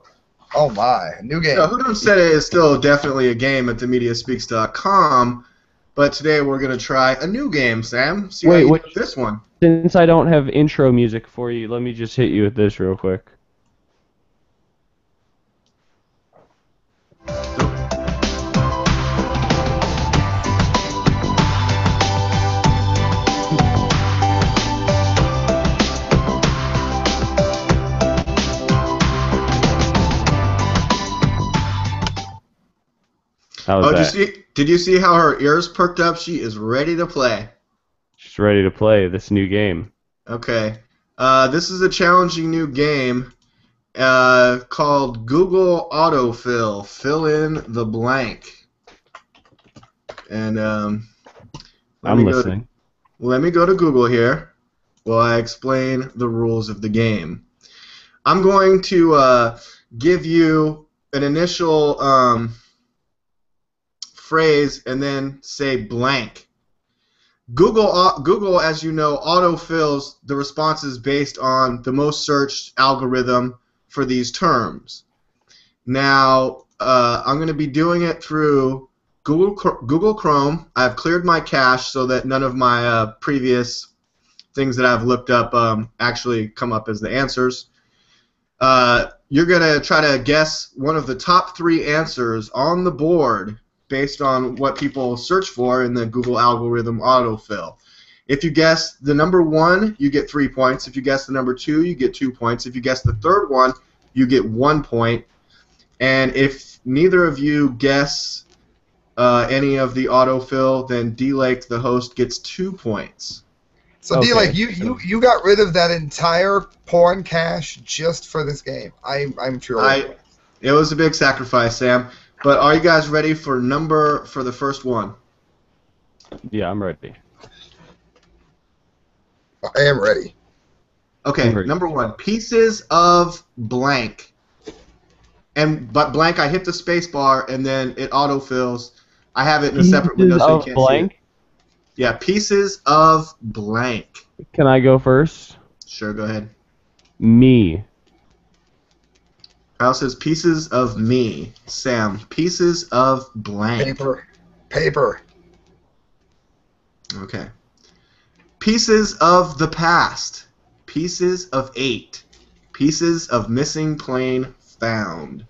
Oh my, new game. No, Who Done Said It is still definitely a game at themediaspeaks.com, but today we're going to try a new game, Sam. See how you do this one. Since I don't have intro music for you, let me just hit you with this real quick. Did you see how her ears perked up? She is ready to play. She's ready to play this new game. Okay. This is a challenging new game called Google Autofill. Fill in the blank. And I'm listening. Let me go to Google here while I explain the rules of the game. I'm going to give you an initial phrase and then say blank. Google, as you know, autofills the responses based on the most searched algorithm for these terms. Now, I'm going to be doing it through Google Chrome. I've cleared my cache so that none of my previous things that I've looked up actually come up as the answers. You're going to try to guess one of the top 3 answers on the board based on what people search for in the Google algorithm autofill. If you guess the number 1, you get 3 points. If you guess the number 2, you get 2 points. If you guess the third one, you get 1 point. And if neither of you guess any of the autofill, then D-Lake, the host, gets 2 points. So okay. D-Lake, you got rid of that entire porn cache just for this game. I'm truly. It was a big sacrifice, Sam. But are you guys ready for the first one? Yeah, I'm ready. I am ready. Okay, number 1. Pieces of blank. But blank, I hit the space bar and then it autofills. I have it in a separate window so you can't blank? see it. Yeah, pieces of blank. Can I go first? Sure, go ahead. Me. Kyle says pieces of me. Sam, pieces of blank. Paper. Okay. Pieces of the past. Pieces of 8. Pieces of missing plane found.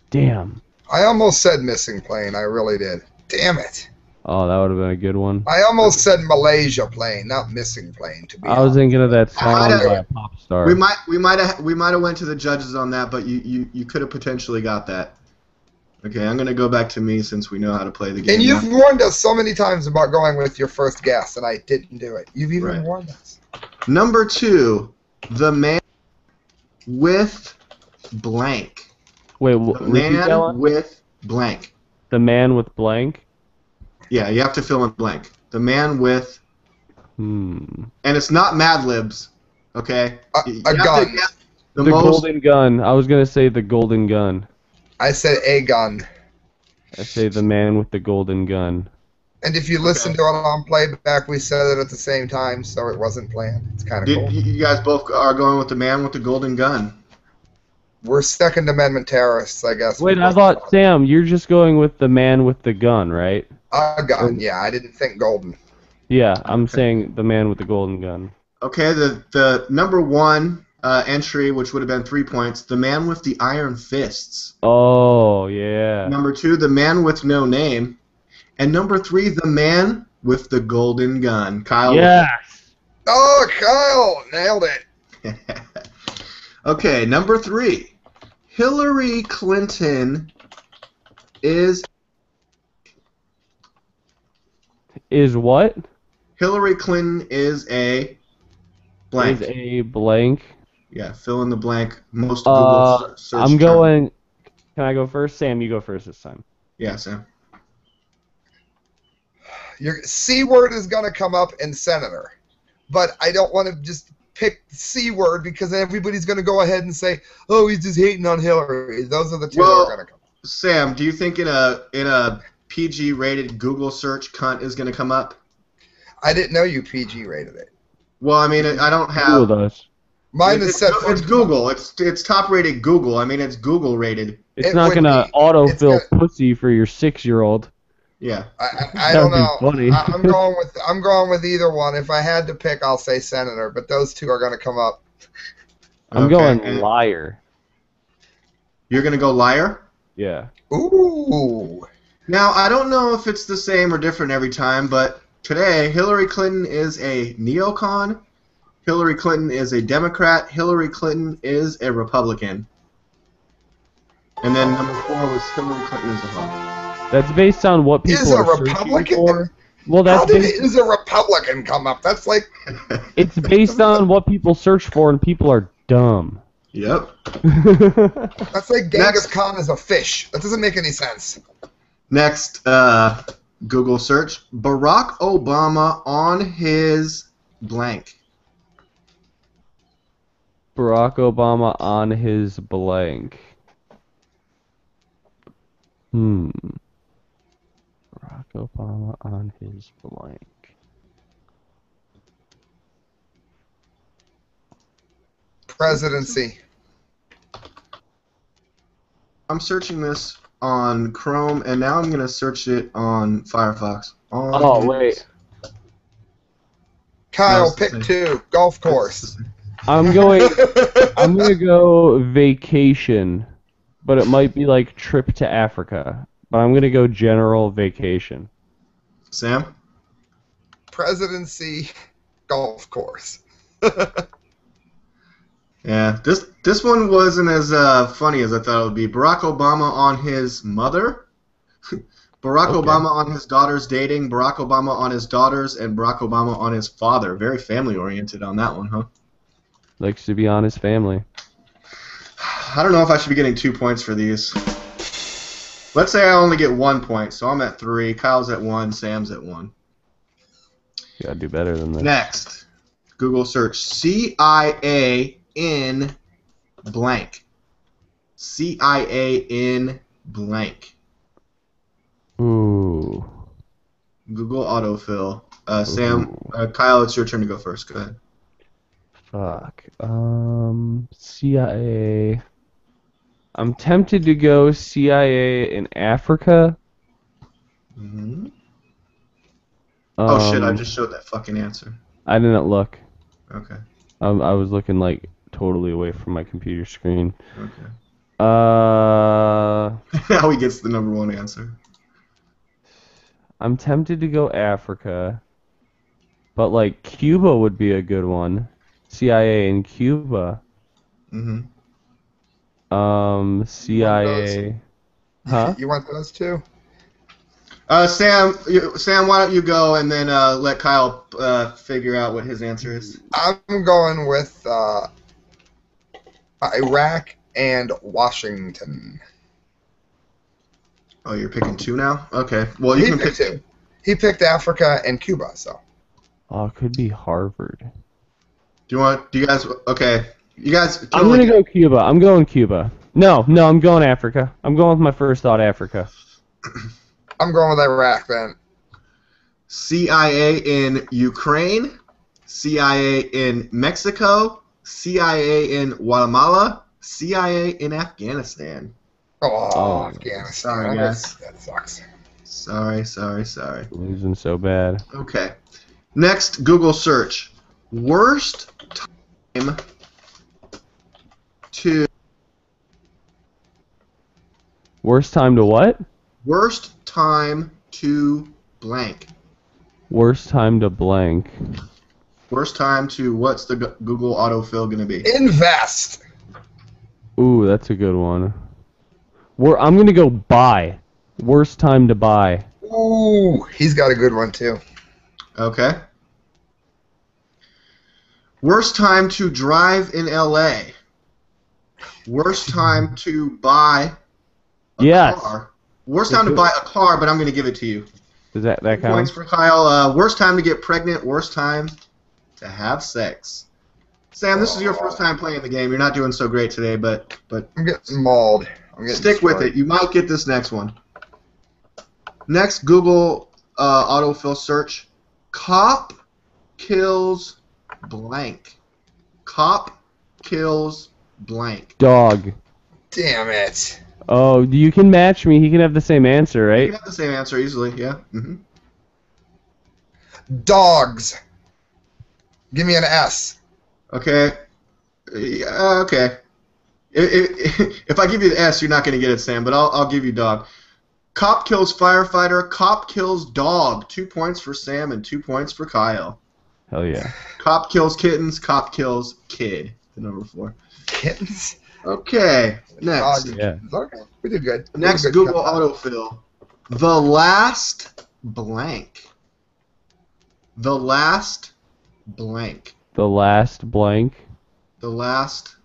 Damn. I almost said missing plane. I really did. Damn it. Oh, that would have been a good one. I almost said Malaysia plane, not missing plane. To be honest. I was thinking of that song by a pop star. We might have went to the judges on that, but you could have potentially got that. Okay, I'm gonna go back to me since we know how to play the game. And you've warned us so many times about going with your first guess, and I didn't do it. You've even warned us. Number 2, the man with blank. Wait, the man with blank. The man with blank. Yeah, you have to fill in blank. The man with... And it's not Mad Libs, okay? A gun. The golden gun. I was going to say the golden gun. I said a gun. I say the man with the golden gun. And if you listen to it on playback, we said it at the same time, so it wasn't planned. It's kind of cool. You guys both are going with the man with the golden gun. We're Second Amendment terrorists, I guess. Wait, I thought, Sam, you're just going with the man with the gun, right? A gun, yeah. I didn't think golden. Yeah, I'm Okay. saying the man with the golden gun. Okay, the number one entry, which would have been 3 points, the man with the iron fists. Oh, yeah. Number 2, the man with no name. And number 3, the man with the golden gun. Kyle. Yes! Oh, Kyle! Nailed it. Okay, number 3. Hillary Clinton is what? Hillary Clinton is a blank. Is a blank. Yeah, fill in the blank. Most Google search I'm term. going... Can I go first? Sam, you go first this time. Yeah, Sam. Your C word is going to come up in senator. But I don't want to just pick C word because then everybody's going to go ahead and say, oh, he's just hating on Hillary. Those are the two that are going to come up. Sam, do you think in a PG-rated Google search cunt is going to come up? I didn't know you PG rated it. Well, I mean, I don't have... Google does. Mine is set for... It's Google. It's top-rated Google. I mean, it's Google-rated. It's not going to autofill gonna... pussy for your 6-year-old. Yeah. I don't know. Funny. I'm going with either one. If I had to pick, I'll say senator, but those two are going to come up. I'm going liar. You're going to go liar? Yeah. Ooh. Now, I don't know if it's the same or different every time, but today, Hillary Clinton is a neocon. Hillary Clinton is a Democrat. Hillary Clinton is a Republican. And then number 4 was Hillary Clinton is a hoe. That's based on what people are searching for. Well, that's how did is a Republican come up? That's like... It's based on what people search for, and people are dumb. Yep. That's like Genghis Khan is a fish. That doesn't make any sense. Next, Google search. Barack Obama on his blank. Barack Obama on his blank. Barack Obama on his blank. Presidency. I'm searching this on Chrome, and now I'm going to search it on Firefox. Oh, wait. Kyle, pick 2. Golf course. I'm going to go vacation, but it might be like trip to Africa. But I'm going to go general vacation. Sam? Presidency, golf course. Yeah, this one wasn't as funny as I thought it would be. Barack Obama on his mother, Barack Obama on his daughter's dating, Barack Obama on his daughters, and Barack Obama on his father. Very family-oriented on that one, huh? Likes to be on his family. I don't know if I should be getting 2 points for these. Let's say I only get 1 point, so I'm at 3. Kyle's at 1. Sam's at 1. You gotta do better than this. Next, Google search CIA in blank. CIA in blank. Ooh. Google autofill. Sam, Kyle, it's your turn to go first. Go ahead. Fuck. CIA. I'm tempted to go CIA in Africa. Mm-hmm. Oh shit! I just showed that fucking answer. I didn't look. Okay. I was looking like totally away from my computer screen. Okay. Uh. Now he gets the number 1 answer. I'm tempted to go Africa, but like Cuba would be a good one. CIA in Cuba. Mm-hmm. CIA. Huh? You want those 2? Sam, why don't you go and then let Kyle figure out what his answer is? I'm going with Iraq and Washington. Oh, you're picking 2 now? Okay. Well, you can pick 2. He picked Africa and Cuba, so. Oh, it could be Harvard. Do you guys? Okay. You guys. I'm gonna go Cuba. I'm going Cuba. No, I'm going Africa. I'm going with my first thought, Africa. I'm going with Iraq then. CIA in Ukraine, CIA in Mexico, CIA in Guatemala, CIA in Afghanistan. Oh, Afghanistan. Sorry, guys. That sucks. Sorry. Losing so bad. Okay. Next, Google search. Worst time to... Worst time to what? Worst time to blank. Worst time to blank. Worst time to... What's the Google autofill going to be? Invest. Ooh, that's a good one. I'm gonna go buy. Worst time to buy. Ooh, he's got a good one too. Okay. Worst time to drive in LA. Worst time to buy a car. Worst time to buy a car, but I'm going to give it to you. Does that count? Points for Kyle. Worst time to get pregnant. Worst time to have sex. Sam, this is your first time playing the game. You're not doing so great today, but I'm getting mauled. Stick with it. You might get this next one. Next, Google autofill search. Cop kills blank. Cop kills blank. Dog. Damn it. Oh, you can match me. He can have the same answer, right? You can have the same answer easily, yeah. Mm-hmm. Dogs. Give me an S. Okay. Okay. If I give you the S, you're not going to get it, Sam, but I'll give you dog. Cop kills firefighter. Cop kills dog. 2 points for Sam and 2 points for Kyle. Hell yeah. Cop kills kittens. Cop kills kid. The number 4. Kittens? Okay. Next. Yeah. Okay, we did good. Next, We did good. Google autofill. The last blank. The last blank. The last blank. The last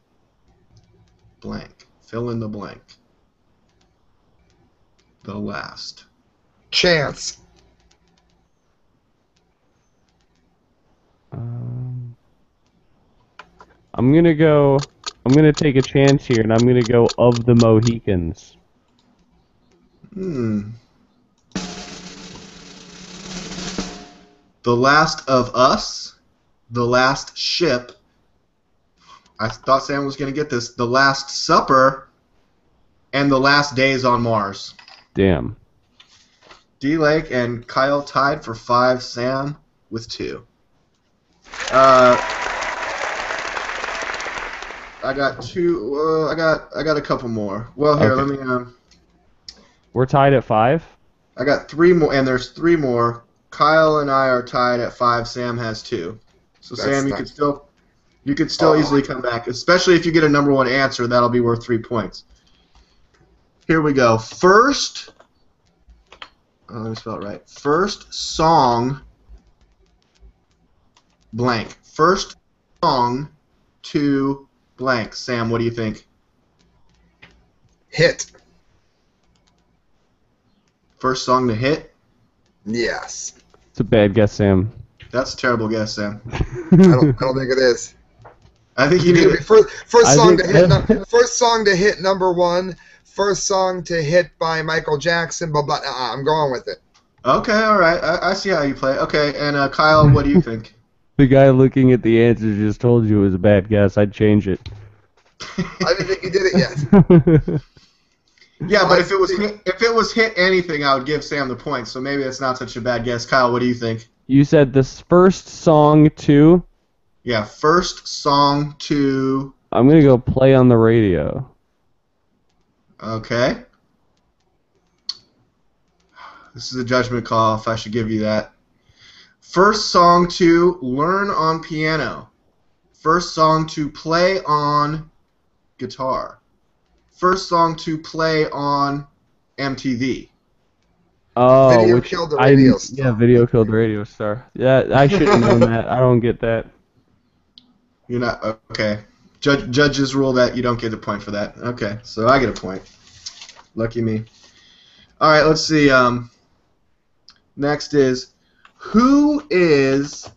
blank. Fill in the blank. The last. Chance. I'm gonna take a chance here, and I'm gonna go of the Mohicans. The Last of Us. The Last Ship. I thought Sam was going to get this. The Last Supper. And The Last Days on Mars. Damn. D-Lake and Kyle tied for 5. Sam with 2. I got 2. I got a couple more. Well, here, Okay. let me. We're tied at 5? I got 3 more, and there's 3 more. Kyle and I are tied at 5. Sam has 2. So That's Sam, nice. you could still easily come back, especially if you get a number 1 answer. That'll be worth 3 points. Here we go. First, let me spell it right. First song blank. First song to blank. Sam, what do you think? Hit. First song to hit? Yes. It's a bad guess, Sam. That's a terrible guess, Sam. I don't think it is. I think you need it. First song to hit number 1. First song to hit by Michael Jackson. Blah blah. I'm going with it. Okay, all right. I see how you play. Okay, and Kyle, what do you think? The guy looking at the answers just told you it was a bad guess. I'd change it. I didn't think you did it yet. Yeah, but if it was hit anything, I would give Sam the point. So maybe it's not such a bad guess. Kyle, what do you think? You said this first song to... Yeah, first song to... I'm going to go play on the radio. Okay. This is a judgment call if I should give you that. First song to learn on piano. First song to play on guitar. First song to play on MTV. Oh, Video killed the radio star. Yeah, video killed the radio star. Yeah, I should have known that. I don't get that. You're not okay. Judges rule that you don't get a point for that. Okay, so I get a point. Lucky me. All right, let's see. Next is, who is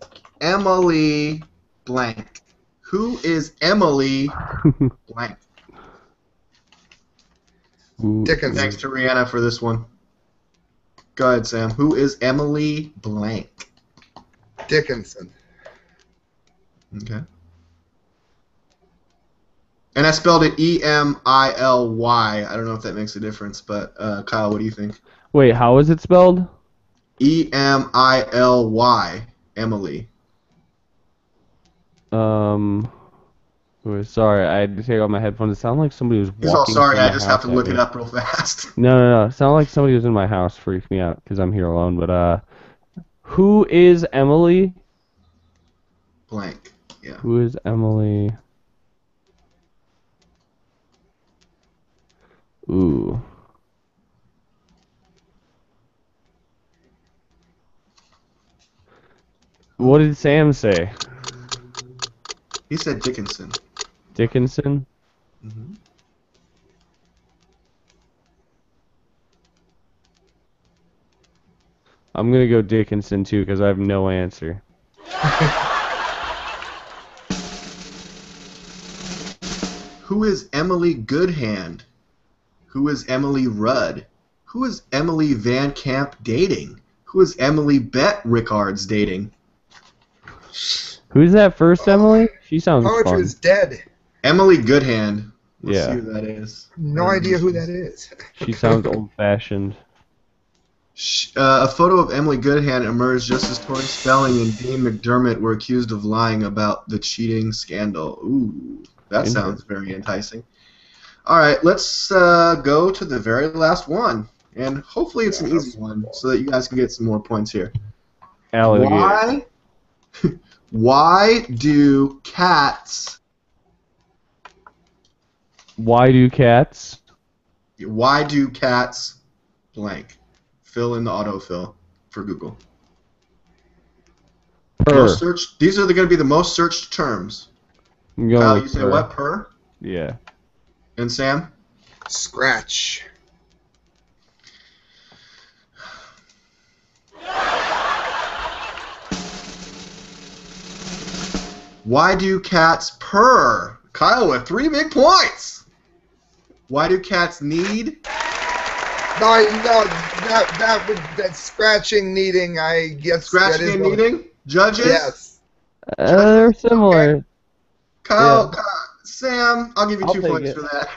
Emily blank? Who is Emily blank? Ooh. Dickinson. Thanks to Rihanna for this one. Go ahead, Sam. Who is Emily blank? Dickinson. Okay. And I spelled it E-M-I-L-Y. I don't know if that makes a difference, but Kyle, what do you think? Wait, how is it spelled? E-M-I-L-Y. Emily? Sorry, I had to take off my headphones. It sounded like somebody was He's all walking sorry, through I my just have house to at look me. it up real fast. No. It sounded like somebody was in my house. Freaked me out because I'm here alone. But who is Emily? Blank. Yeah. Who is Emily? Ooh. What did Sam say? He said Dickinson. Dickinson? Mm-hmm. I'm gonna go Dickinson too because I have no answer. Who is Emily Goodhand? Who is Emily Rudd? Who is Emily Van Camp dating? Who is Emily Bet Rickards dating? Who's that first Emily? She sounds Poetry fun. is dead. Emily Goodhand. Let's Yeah. see who that is. No idea who that is. She sounds old-fashioned. A photo of Emily Goodhand emerged just as Tori Spelling and Dean McDermott were accused of lying about the cheating scandal. Ooh, that sounds very enticing. All right, let's go to the very last one, and hopefully it's an easy one so that you guys can get some more points here. Alligator. Why do cats? Why do cats? Why do cats blank? Fill in the autofill for Google. Purr. Most searched. These are going to be the most searched terms. I'm going Kyle, with you say purr. what? Purr? Yeah. And Sam? Scratch. Why do cats purr? Kyle with 3 big points. Why do cats need? No, that scratching, needing, I guess. Scratching and kneading? Judges? Yes. They're similar. Okay. Kyle, Yeah. Sam, I'll give you I'll 2 take points it. for that.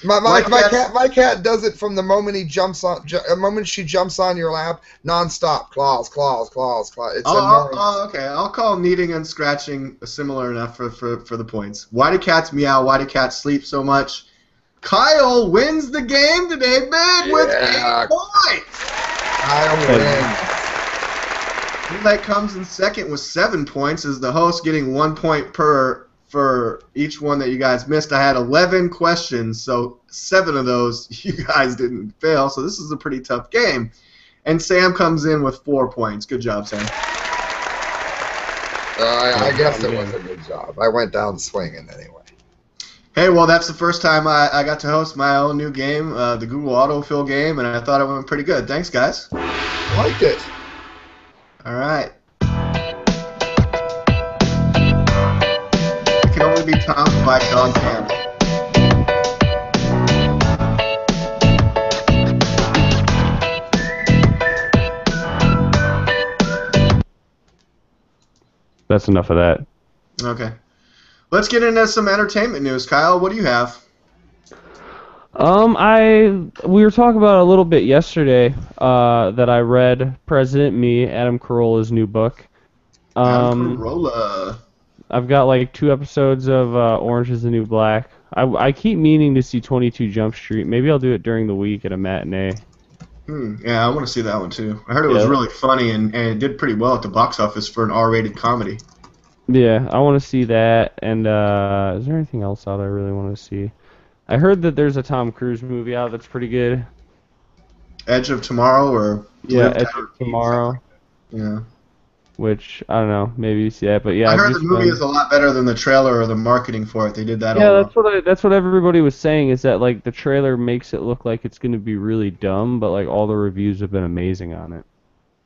My cat does it from the moment he jumps on. The moment she jumps on your lap, nonstop. Claws. It's annoying. Okay, I'll call kneading and scratching similar enough for the points. Why do cats meow? Why do cats sleep so much? Kyle wins the game today, big, with 8 points. Kyle wins. That comes in second with 7 points, as the host getting 1 point per for each one that you guys missed. I had 11 questions, so 7 of those you guys didn't fail, so this is a pretty tough game. And Sam comes in with 4 points. Good job, Sam. I guess it was a good job. I went down swinging anyway. Hey, well, that's the first time I got to host my own new game, the Google Autofill game, and I thought it went pretty good. Thanks, guys. Liked it. All right. It can only be topped by Sean Campbell. That's enough of that. Okay. Let's get into some entertainment news. Kyle, what do you have? We were talking about it a little bit yesterday, that I read President Me, Adam Carolla's new book. Adam Carolla. I've got like 2 episodes of Orange is the New Black. I keep meaning to see 22 Jump Street. Maybe I'll do it during the week at a matinee. Yeah, I want to see that one too. I heard it was really funny and it did pretty well at the box office for an R-rated comedy. Yeah, I want to see that. And is there anything else out I really want to see? I heard that there's a Tom Cruise movie out that's pretty good. Edge of Tomorrow or Edge of Tomorrow. Yeah. Which I don't know, maybe you see that, but yeah. I heard the movie is a lot better than the trailer or the marketing for it. They did that. Yeah, that's what everybody was saying, is that like the trailer makes it look like it's going to be really dumb, but like all the reviews have been amazing on it.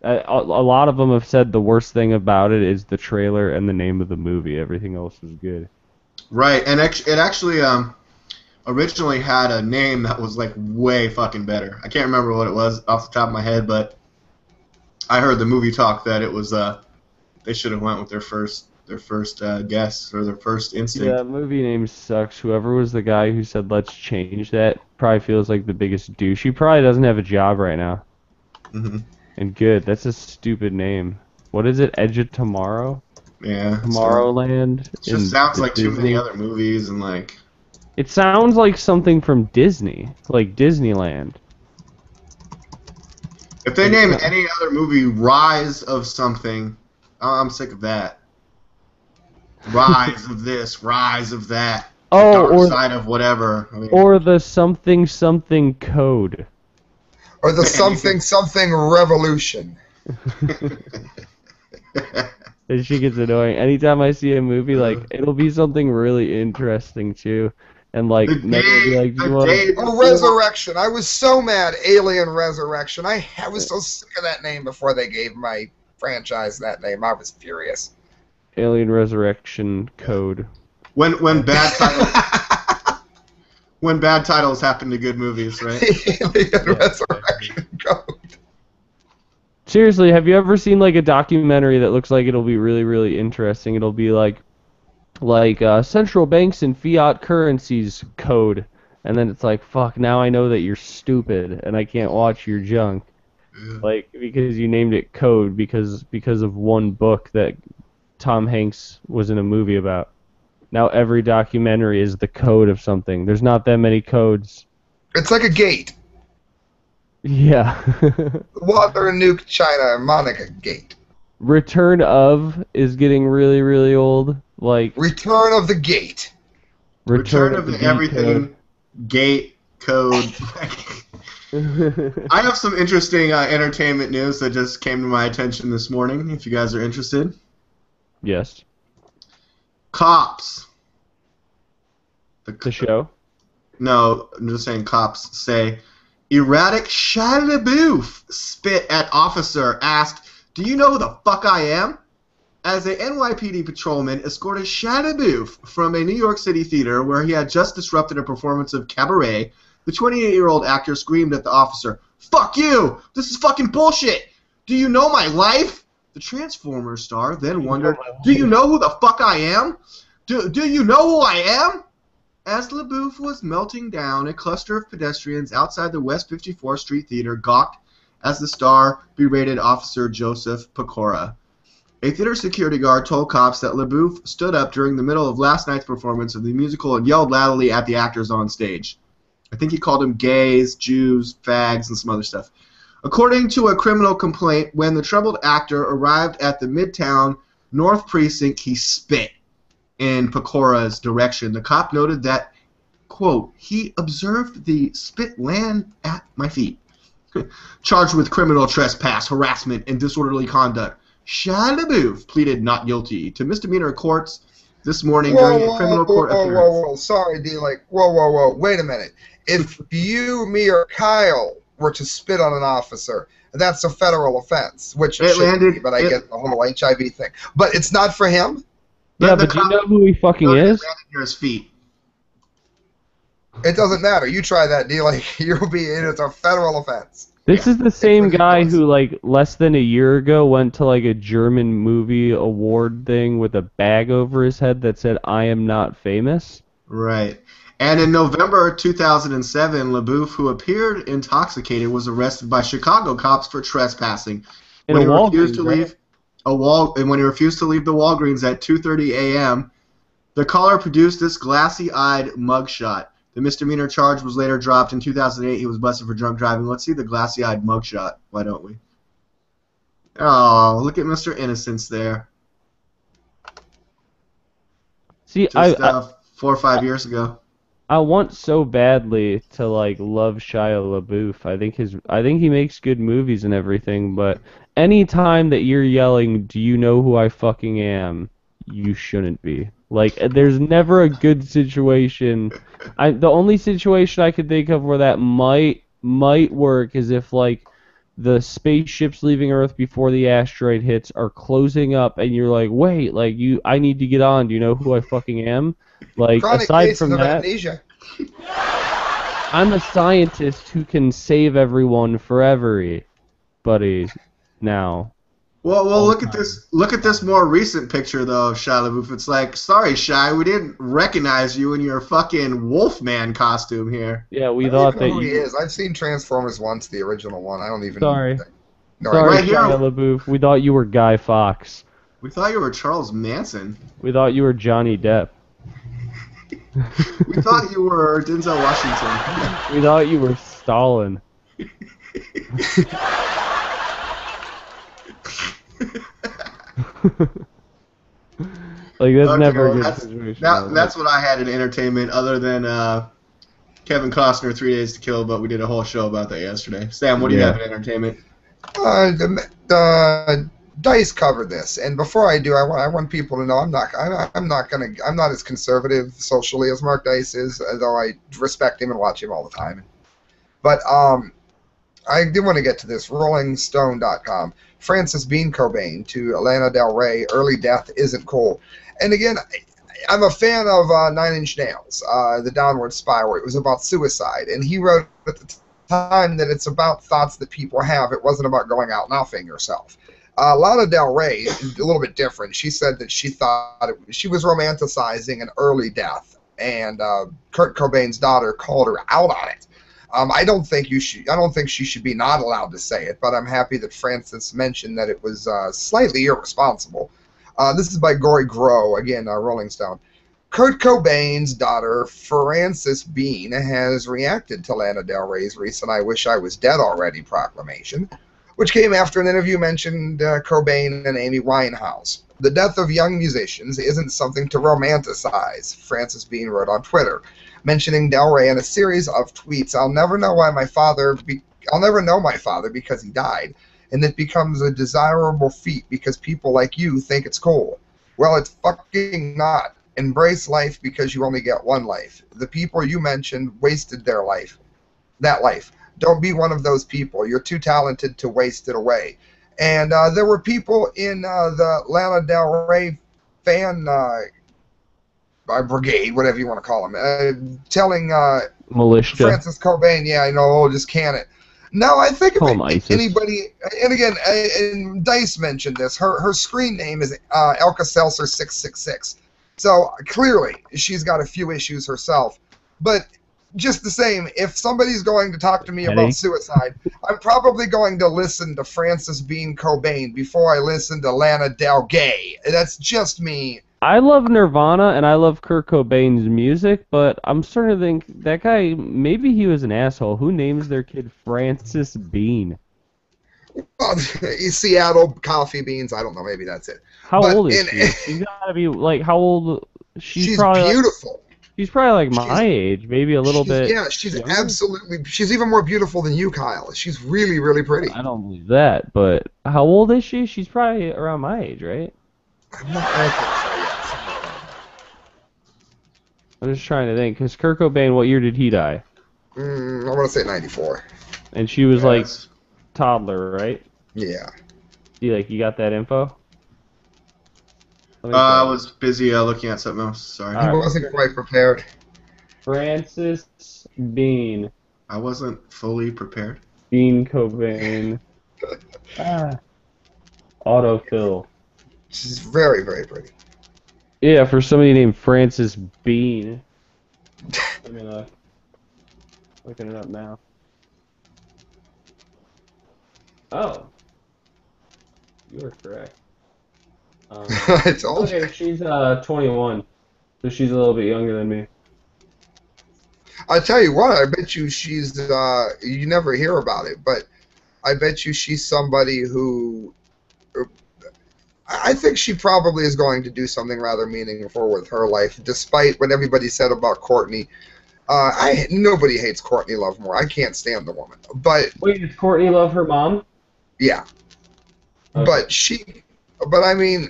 A lot of them have said the worst thing about it is the trailer and the name of the movie. Everything else is good. Right, and it actually originally had a name that was like way fucking better. I can't remember what it was off the top of my head, but I heard the movie talk that it was they should have went with their first guess or their first instinct. Yeah, movie name sucks. Whoever was the guy who said let's change that probably feels like the biggest douche. He probably doesn't have a job right now. Mm-hmm. And good. That's a stupid name. what is it? Edge of Tomorrow? Yeah. Tomorrowland. It just sounds like Disney. too many other movies and like. It sounds like something from Disney, like Disneyland. If they name any other movie Rise of something, I'm sick of that. Rise of this, Rise of that. Oh, Dark Side of whatever. I mean, or the something something code. Or the something something revolution. That shit gets annoying. Anytime I see a movie, like, it'll be something really interesting too. And like, Megan will be like, "Do you want to?" Oh, Resurrection. I was so mad. Alien Resurrection. I was so sick of that name before they gave my franchise that name. I was furious. Alien Resurrection Code. When bad titles when bad titles happen to good movies, right? Alien Resurrection Code. Seriously, have you ever seen like a documentary that looks like it'll be really, really interesting? It'll be like central banks and fiat currencies code, and then it's like, fuck, now I know that you're stupid and I can't watch your junk, like, because you named it code because of one book that Tom Hanks was in a movie about. Now every documentary is the code of something. There's not that many codes. It's like a gate. Yeah. Water nuke China, Monica Gate. Return of is getting really, really old. Like Return of the Gate. Return of the everything gate code. I have some interesting entertainment news that just came to my attention this morning, if you guys are interested. Yes. Cops. The show? No, I'm just saying cops say, erratic Shia LaBeouf spit at officer asked, "Do you know who the fuck I am?" As a NYPD patrolman escorted Shia LaBeouf from a New York City theater where he had just disrupted a performance of Cabaret, the 28-year-old actor screamed at the officer, "Fuck you! This is fucking bullshit! Do you know my life?" The Transformers star then wondered, "Do you know who the fuck I am? Do you know who I am?" As LaBeouf was melting down, a cluster of pedestrians outside the West 54th Street Theater gawked as the star berated Officer Joseph Pecora. A theater security guard told cops that LaBeouf stood up during the middle of last night's performance of the musical and yelled loudly at the actors on stage. I think he called them gays, Jews, fags, and some other stuff. According to a criminal complaint, when the troubled actor arrived at the Midtown North Precinct, he spit in Pecora's direction. The cop noted that, quote, he observed the spit land at my feet. Charged with criminal trespass, harassment, and disorderly conduct, Shia LaBeouf pleaded not guilty to misdemeanor courts this morning during a criminal court appearance. Whoa. Sorry, D. Like, whoa. Wait a minute. If you, me, or Kyle were to spit on an officer, that's a federal offense, which it shouldn't be, but I get the whole HIV thing. But it's not for him? Yeah, but do you know who he fucking is? Near his feet. It doesn't matter. You try that, D. Like, it's a federal offense. This is the same guy who, like, less than a year ago went to, like, a German movie award thing with a bag over his head that said, "I am not famous." Right. And in November 2007, LaBeouf, who appeared intoxicated, was arrested by Chicago cops for trespassing. When he refused to leave when he refused to leave the Walgreens at 2:30 a.m., the caller produced this glassy-eyed mugshot. The misdemeanor charge was later dropped. In 2008, he was busted for drunk driving. Let's see the glassy-eyed mugshot. Why don't we? Oh, look at Mr. Innocence there. See, Just 4 or 5 years ago. I want so badly to like love Shia LaBeouf. I think he makes good movies and everything, but any time that you're yelling, "Do you know who I fucking am?" you shouldn't be. Like, there's never a good situation. The only situation I could think of where that might work is if like the spaceships leaving Earth before the asteroid hits are closing up, and you're like, "Wait, like I need to get on. Do you know who I fucking am?" Like, Chronic aside from that, amnesia. I'm a scientist who can save everyone forever, buddy. Now. Well, look at this. Look at this more recent picture though, Shia LaBeouf. It's like, sorry, Shia, we didn't recognize you in your fucking Wolfman costume here. Yeah, we I thought don't even that know who he you. is. I've seen Transformers once, the original one. I don't even. Sorry. No, Sorry, Right here. Shia LaBeouf. We thought you were Guy Fawkes. We thought you were Charles Manson. We thought you were Johnny Depp. We thought you were Denzel Washington. We thought you were Stalin. Like, that's Okay, never a well, good situation. that's what I had in entertainment, other than Kevin Costner, 3 Days to Kill, but we did a whole show about that yesterday. Sam, what do you have in entertainment? Dice covered this, and before I do, I want people to know I'm not as conservative socially as Mark Dice is, though I respect him and watch him all the time. But I do want to get to this. RollingStone.com. Frances Bean Cobain to Lana Del Rey. Early death isn't cool. And again, I'm a fan of Nine Inch Nails, The Downward Spiral. It was about suicide, and he wrote at the time that it's about thoughts that people have. It wasn't about going out and offing yourself. Lana Del Rey, a little bit different. She said that she thought she was romanticizing an early death, and Kurt Cobain's daughter called her out on it. I don't think she should be not allowed to say it, but I'm happy that Frances mentioned that it was slightly irresponsible. This is by Gory Grow, again, Rolling Stone. Kurt Cobain's daughter, Frances Bean, has reacted to Lana Del Rey's recent "I Wish I Was Dead Already" proclamation, which came after an interview mentioned Cobain and Amy Winehouse. The death of young musicians isn't something to romanticize, Frances Bean wrote on Twitter, mentioning Del Rey in a series of tweets. I'll never know my father because he died, and it becomes a desirable feat because people like you think it's cool. Well, it's fucking not. Embrace life because you only get one life. The people you mentioned wasted their life. That life. Don't be one of those people. You're too talented to waste it away. And there were people in the Lana Del Rey fan brigade, whatever you want to call them, telling Militia. Frances Cobain, just can it. No, I think if anybody, and again, and Dice mentioned this, her screen name is Alka-Seltzer666. So clearly she's got a few issues herself. But just the same, if somebody's going to talk to me about suicide, I'm probably going to listen to Frances Bean Cobain before I listen to Lana Del Rey. That's just me. I love Nirvana and I love Kurt Cobain's music, but I'm starting to think that guy, maybe he was an asshole. Who names their kid Frances Bean? Seattle coffee beans. I don't know. Maybe that's it. How old is she? She's got to be like, how old? She's probably beautiful. She's probably like my age, maybe a little bit. Yeah, she's younger. Absolutely. She's even more beautiful than you, Kyle. She's really, really pretty. I don't believe that, but how old is she? She's probably around my age, right? I think so, yeah. I'm just trying to think, because Kurt Cobain, what year did he die? I want to say 94. And she was like toddler, right? Yeah. You got that info? I was busy looking at something else. Sorry. I wasn't quite prepared. Frances Bean. I wasn't fully prepared. Bean Cobain. Autofill. She's very, very pretty. Yeah, for somebody named Frances Bean. I mean, looking it up now. Oh. You are correct. It's old. Okay, she's 21, so she's a little bit younger than me. I tell you what, I bet you she's you never hear about it, but I bet you she's somebody who I think she probably is going to do something rather meaningful with her life, despite what everybody said about Courtney. Nobody hates Courtney Love more. I can't stand the woman. But wait, does Courtney Love her mom? Yeah. Okay. But I mean,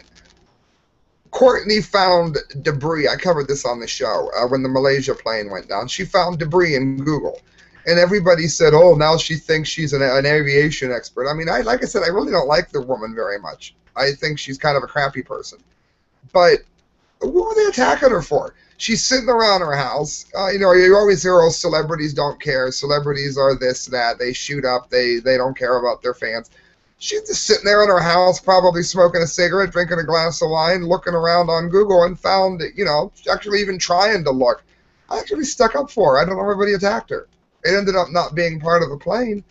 Courtney found debris. I covered this on the show when the Malaysia plane went down. She found debris in Google. And everybody said, oh, now she thinks she's an aviation expert. I mean, like I said, I really don't like the woman very much. I think she's kind of a crappy person. But what were they attacking her for? She's sitting around her house. You always hear, oh, celebrities don't care. Celebrities are this, that. They shoot up. They don't care about their fans. She's just sitting there in her house, probably smoking a cigarette, drinking a glass of wine, looking around on Google, and found, actually even trying to look. I actually stuck up for her. I don't know, everybody attacked her. It ended up not being part of the plane.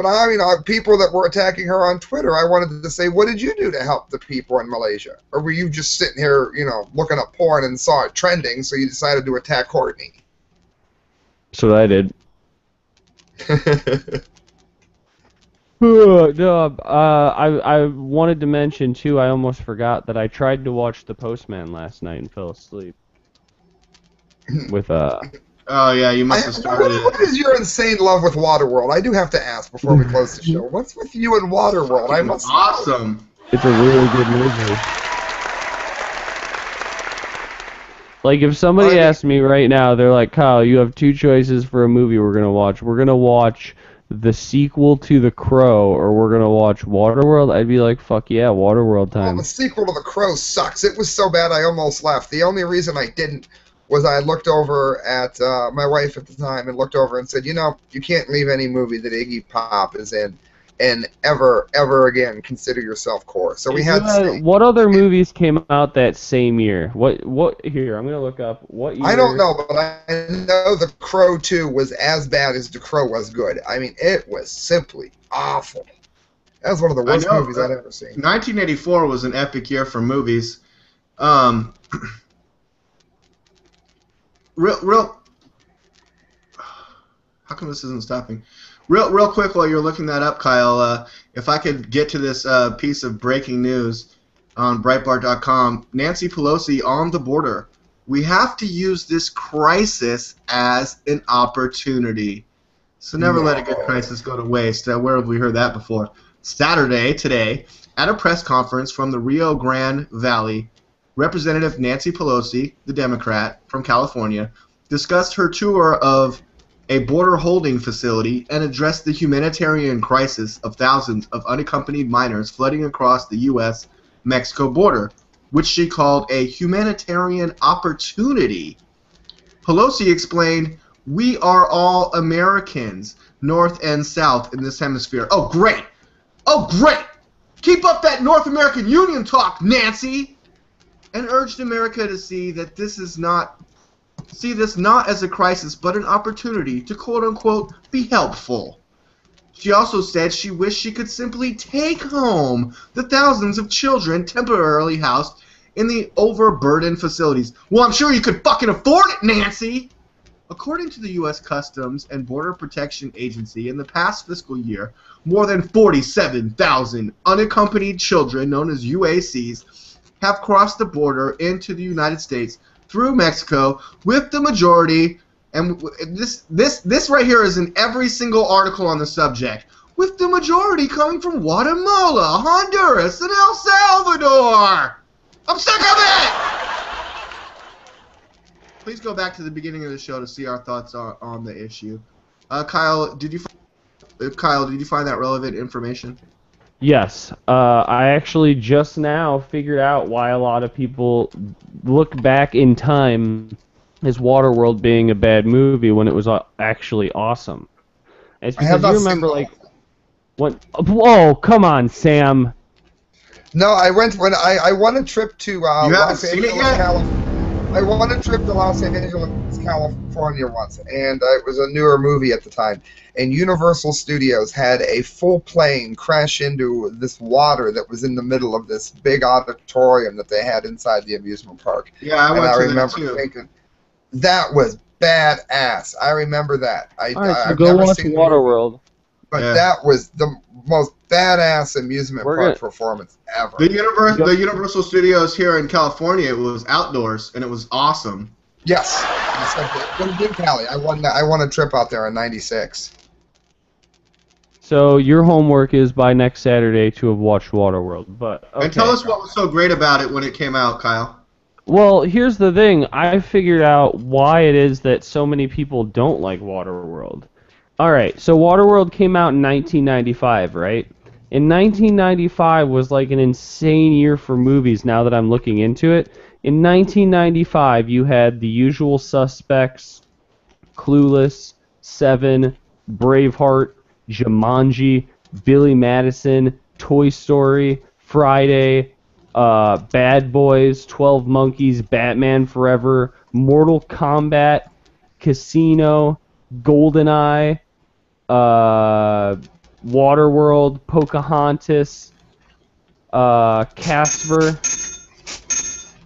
But I mean, people that were attacking her on Twitter, I wanted to say, what did you do to help the people in Malaysia? Or were you just sitting here, looking up porn and saw it trending, so you decided to attack Courtney? That's what I did. No, I wanted to mention, too, I almost forgot that I tried to watch The Postman last night and fell asleep. With, Oh, yeah, you must have started it. What is your insane love with Waterworld? I do have to ask before we close the show. What's with you and Waterworld? It's awesome. It's a really good movie. Like, if somebody asked me right now, they're like, Kyle, you have two choices for a movie we're going to watch. We're going to watch the sequel to The Crow, or we're going to watch Waterworld. I'd be like, fuck yeah, Waterworld time. Well, the sequel to The Crow sucks. It was so bad I almost left. The only reason I didn't was I looked over at my wife at the time and looked over and said, you can't leave any movie that Iggy Pop is in and ever again consider yourself core. So we had to what other movies came out that same year? What here, I'm going to look up what year. I don't know, but I know The Crow 2 was as bad as The Crow was good. I mean, it was simply awful. That was one of the worst movies I'd ever seen. 1984 was an epic year for movies. Real. How come this isn't stopping? Real quick, while you're looking that up, Kyle, if I could get to this piece of breaking news on Breitbart.com, Nancy Pelosi on the border. We have to use this crisis as an opportunity. So never let a good crisis go to waste. Where have we heard that before? Saturday, today, at a press conference from the Rio Grande Valley, Representative Nancy Pelosi, the Democrat from California, discussed her tour of a border holding facility and addressed the humanitarian crisis of thousands of unaccompanied minors flooding across the U.S.-Mexico border, which she called a humanitarian opportunity. Pelosi explained, "We are all Americans, North and South in this hemisphere." Oh, great! Oh, great! Keep up that North American Union talk, Nancy! And urged America to see this not as a crisis but an opportunity to quote-unquote be helpful. She also said she wished she could simply take home the thousands of children temporarily housed in the overburdened facilities. Well, I'm sure you could fucking afford it, Nancy! According to the U.S. Customs and Border Protection Agency, in the past fiscal year, more than 47,000 unaccompanied children, known as UACs, have crossed the border into the United States through Mexico, with the majority, and this right here is in every single article on the subject, with the majority coming from Guatemala, Honduras, and El Salvador. I'm sick of it! Please go back to the beginning of the show to see our thoughts on the issue. Kyle, did you find that relevant information? Yes, I actually just now figured out why a lot of people look back in time as Waterworld being a bad movie when it was actually awesome. And it's because you remember, like, when... Oh, come on, Sam. No, I went when I won a trip to Los Angeles, California. I won a trip to Los Angeles, California once, and it was a newer movie at the time. And Universal Studios had a full plane crash into this water that was in the middle of this big auditorium that they had inside the amusement park. Yeah, I remember thinking, that was badass. I remember that. All right, so go watch Waterworld. But that was the most badass amusement park performance ever. The Universal Studios here in California, it was outdoors, and it was awesome. Yes. In Cali. I won a trip out there in '96. So your homework is by next Saturday to have watched Waterworld. But okay. And tell us what was so great about it when it came out, Kyle. Well, here's the thing. I figured out why it is that so many people don't like Waterworld. Alright, so Waterworld came out in 1995, right? In 1995 was like an insane year for movies now that I'm looking into it. In 1995, you had The Usual Suspects, Clueless, Seven, Braveheart, Jumanji, Billy Madison, Toy Story, Friday, Bad Boys, 12 Monkeys, Batman Forever, Mortal Kombat, Casino, GoldenEye, Waterworld, Pocahontas, Casper.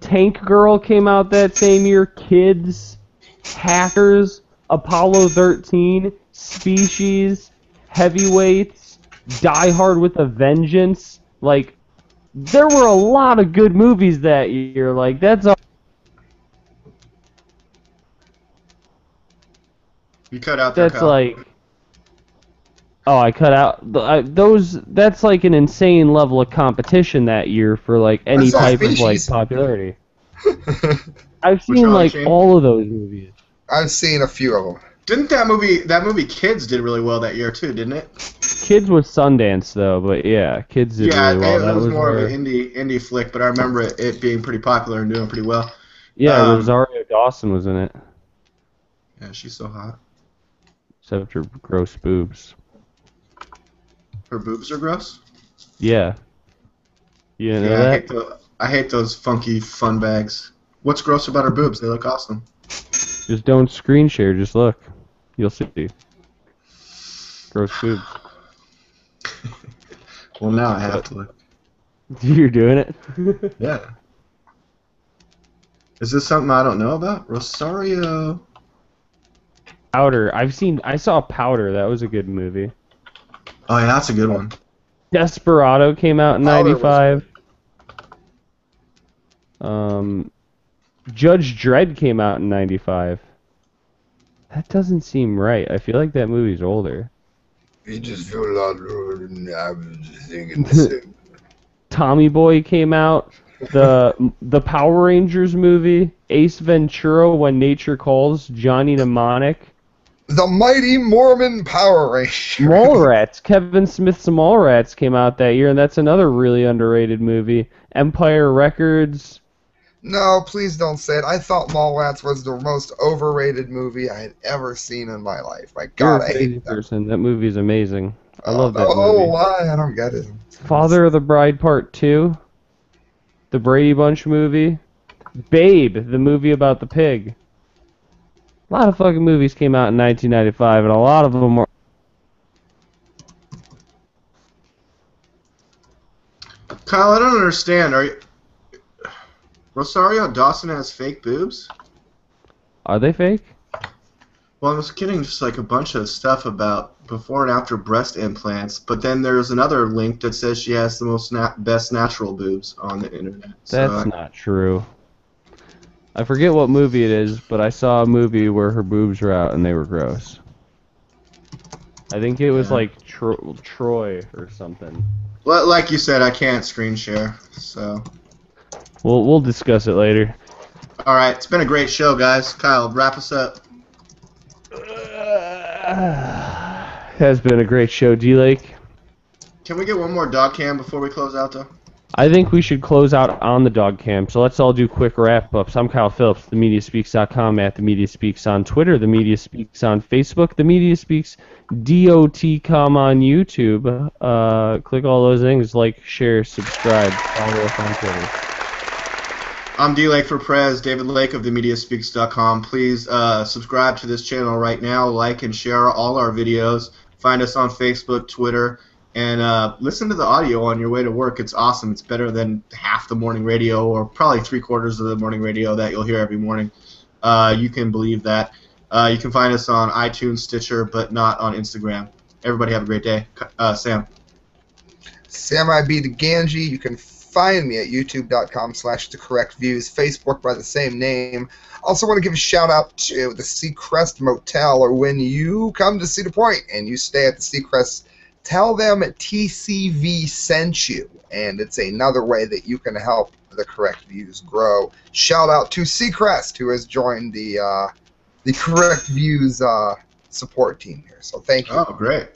Tank Girl came out that same year. Kids, Hackers, Apollo 13, Species, Heavyweights, Die Hard with a Vengeance. Like, there were a lot of good movies that year. Like, that's all. You cut out there, That's Kyle. like. Oh, I cut out those. That's like an insane level of competition that year for like any saw type of like Species. popularity. I've With seen Charlie like Sheen? all of those movies. I've seen a few of them. Didn't that movie Kids did really well that year too, didn't it? Kids was Sundance though, but yeah, Kids did Yeah, really well. it That was was more where, of an indie flick, but I remember it being pretty popular and doing pretty well. yeah, um, Rosario Dawson was in it, Yeah, she's so hot. except for gross boobs. Her boobs are gross. Yeah, you didn't know Yeah, that? I hate those funky fun bags. What's gross about her boobs? They look awesome. Just don't screen share. Just look, you'll see. Gross boobs. Well, now I have to look. You're doing it. Yeah. Is this something I don't know about? Rosario. Powder. I saw Powder. That was a good movie. Oh yeah, that's a good one. Desperado came out in Powder was '95. Judge Dredd came out in '95. That doesn't seem right. I feel like that movie's older. You just feel a lot older than I was just thinking the same. Tommy Boy came out. The Power Rangers movie. Ace Ventura, When Nature Calls. Johnny Mnemonic. The Mighty Mormon Power Ranger. Mallrats. Kevin Smith's Mallrats came out that year, and that's another really underrated movie. Empire Records. No, please don't say it. I thought Mallrats was the most overrated movie I had ever seen in my life. My You're God, a I crazy hate that. person. That movie's amazing. I love that Oh, movie. why? I don't get it. Father of the Bride Part 2. The Brady Bunch movie. Babe, the movie about the pig. A lot of fucking movies came out in 1995, and a lot of them were... Kyle, I don't understand. Are you... Rosario Dawson has fake boobs? Are they fake? Well, I was getting just like a bunch of stuff about before and after breast implants, but then there's another link that says she has the most best natural boobs on the internet. That's not true. I forget what movie it is, but I saw a movie where her boobs were out and they were gross. I think it was like Troy or something. Well, like you said, I can't screen share, so... We'll discuss it later. Alright, it's been a great show, guys. Kyle, wrap us up. Has been a great show, D-Lake. Can we get one more dog cam before we close out, though? I think we should close out on the dog cam, so let's all do quick wrap-ups. I'm Kyle Phillips, themediaspeaks.com, at themediaspeaks on Twitter, themediaspeaks on Facebook, themediaspeaks.com on YouTube. Click all those things, like, share, subscribe, follow us on Twitter. I'm D. Lake for Prez, David Lake of themediaspeaks.com. Please subscribe to this channel right now, like and share all our videos. Find us on Facebook, Twitter, and listen to the audio on your way to work. It's awesome. It's better than half the morning radio, or probably 3/4 of the morning radio that you'll hear every morning. You can believe that. You can find us on iTunes, Stitcher, but not on Instagram. Everybody have a great day. Sam. Samurai B. the Ganji. You can find me at youtube.com/thecorrectviews, Facebook by the same name. Also want to give a shout out to the Seacrest Motel, or when you come to Cedar Point and you stay at the Seacrest, tell them TCV sent you, and it's another way that you can help the Correct Views grow. Shout out to Seacrest, who has joined the Correct Views support team here. So thank you. Oh, great.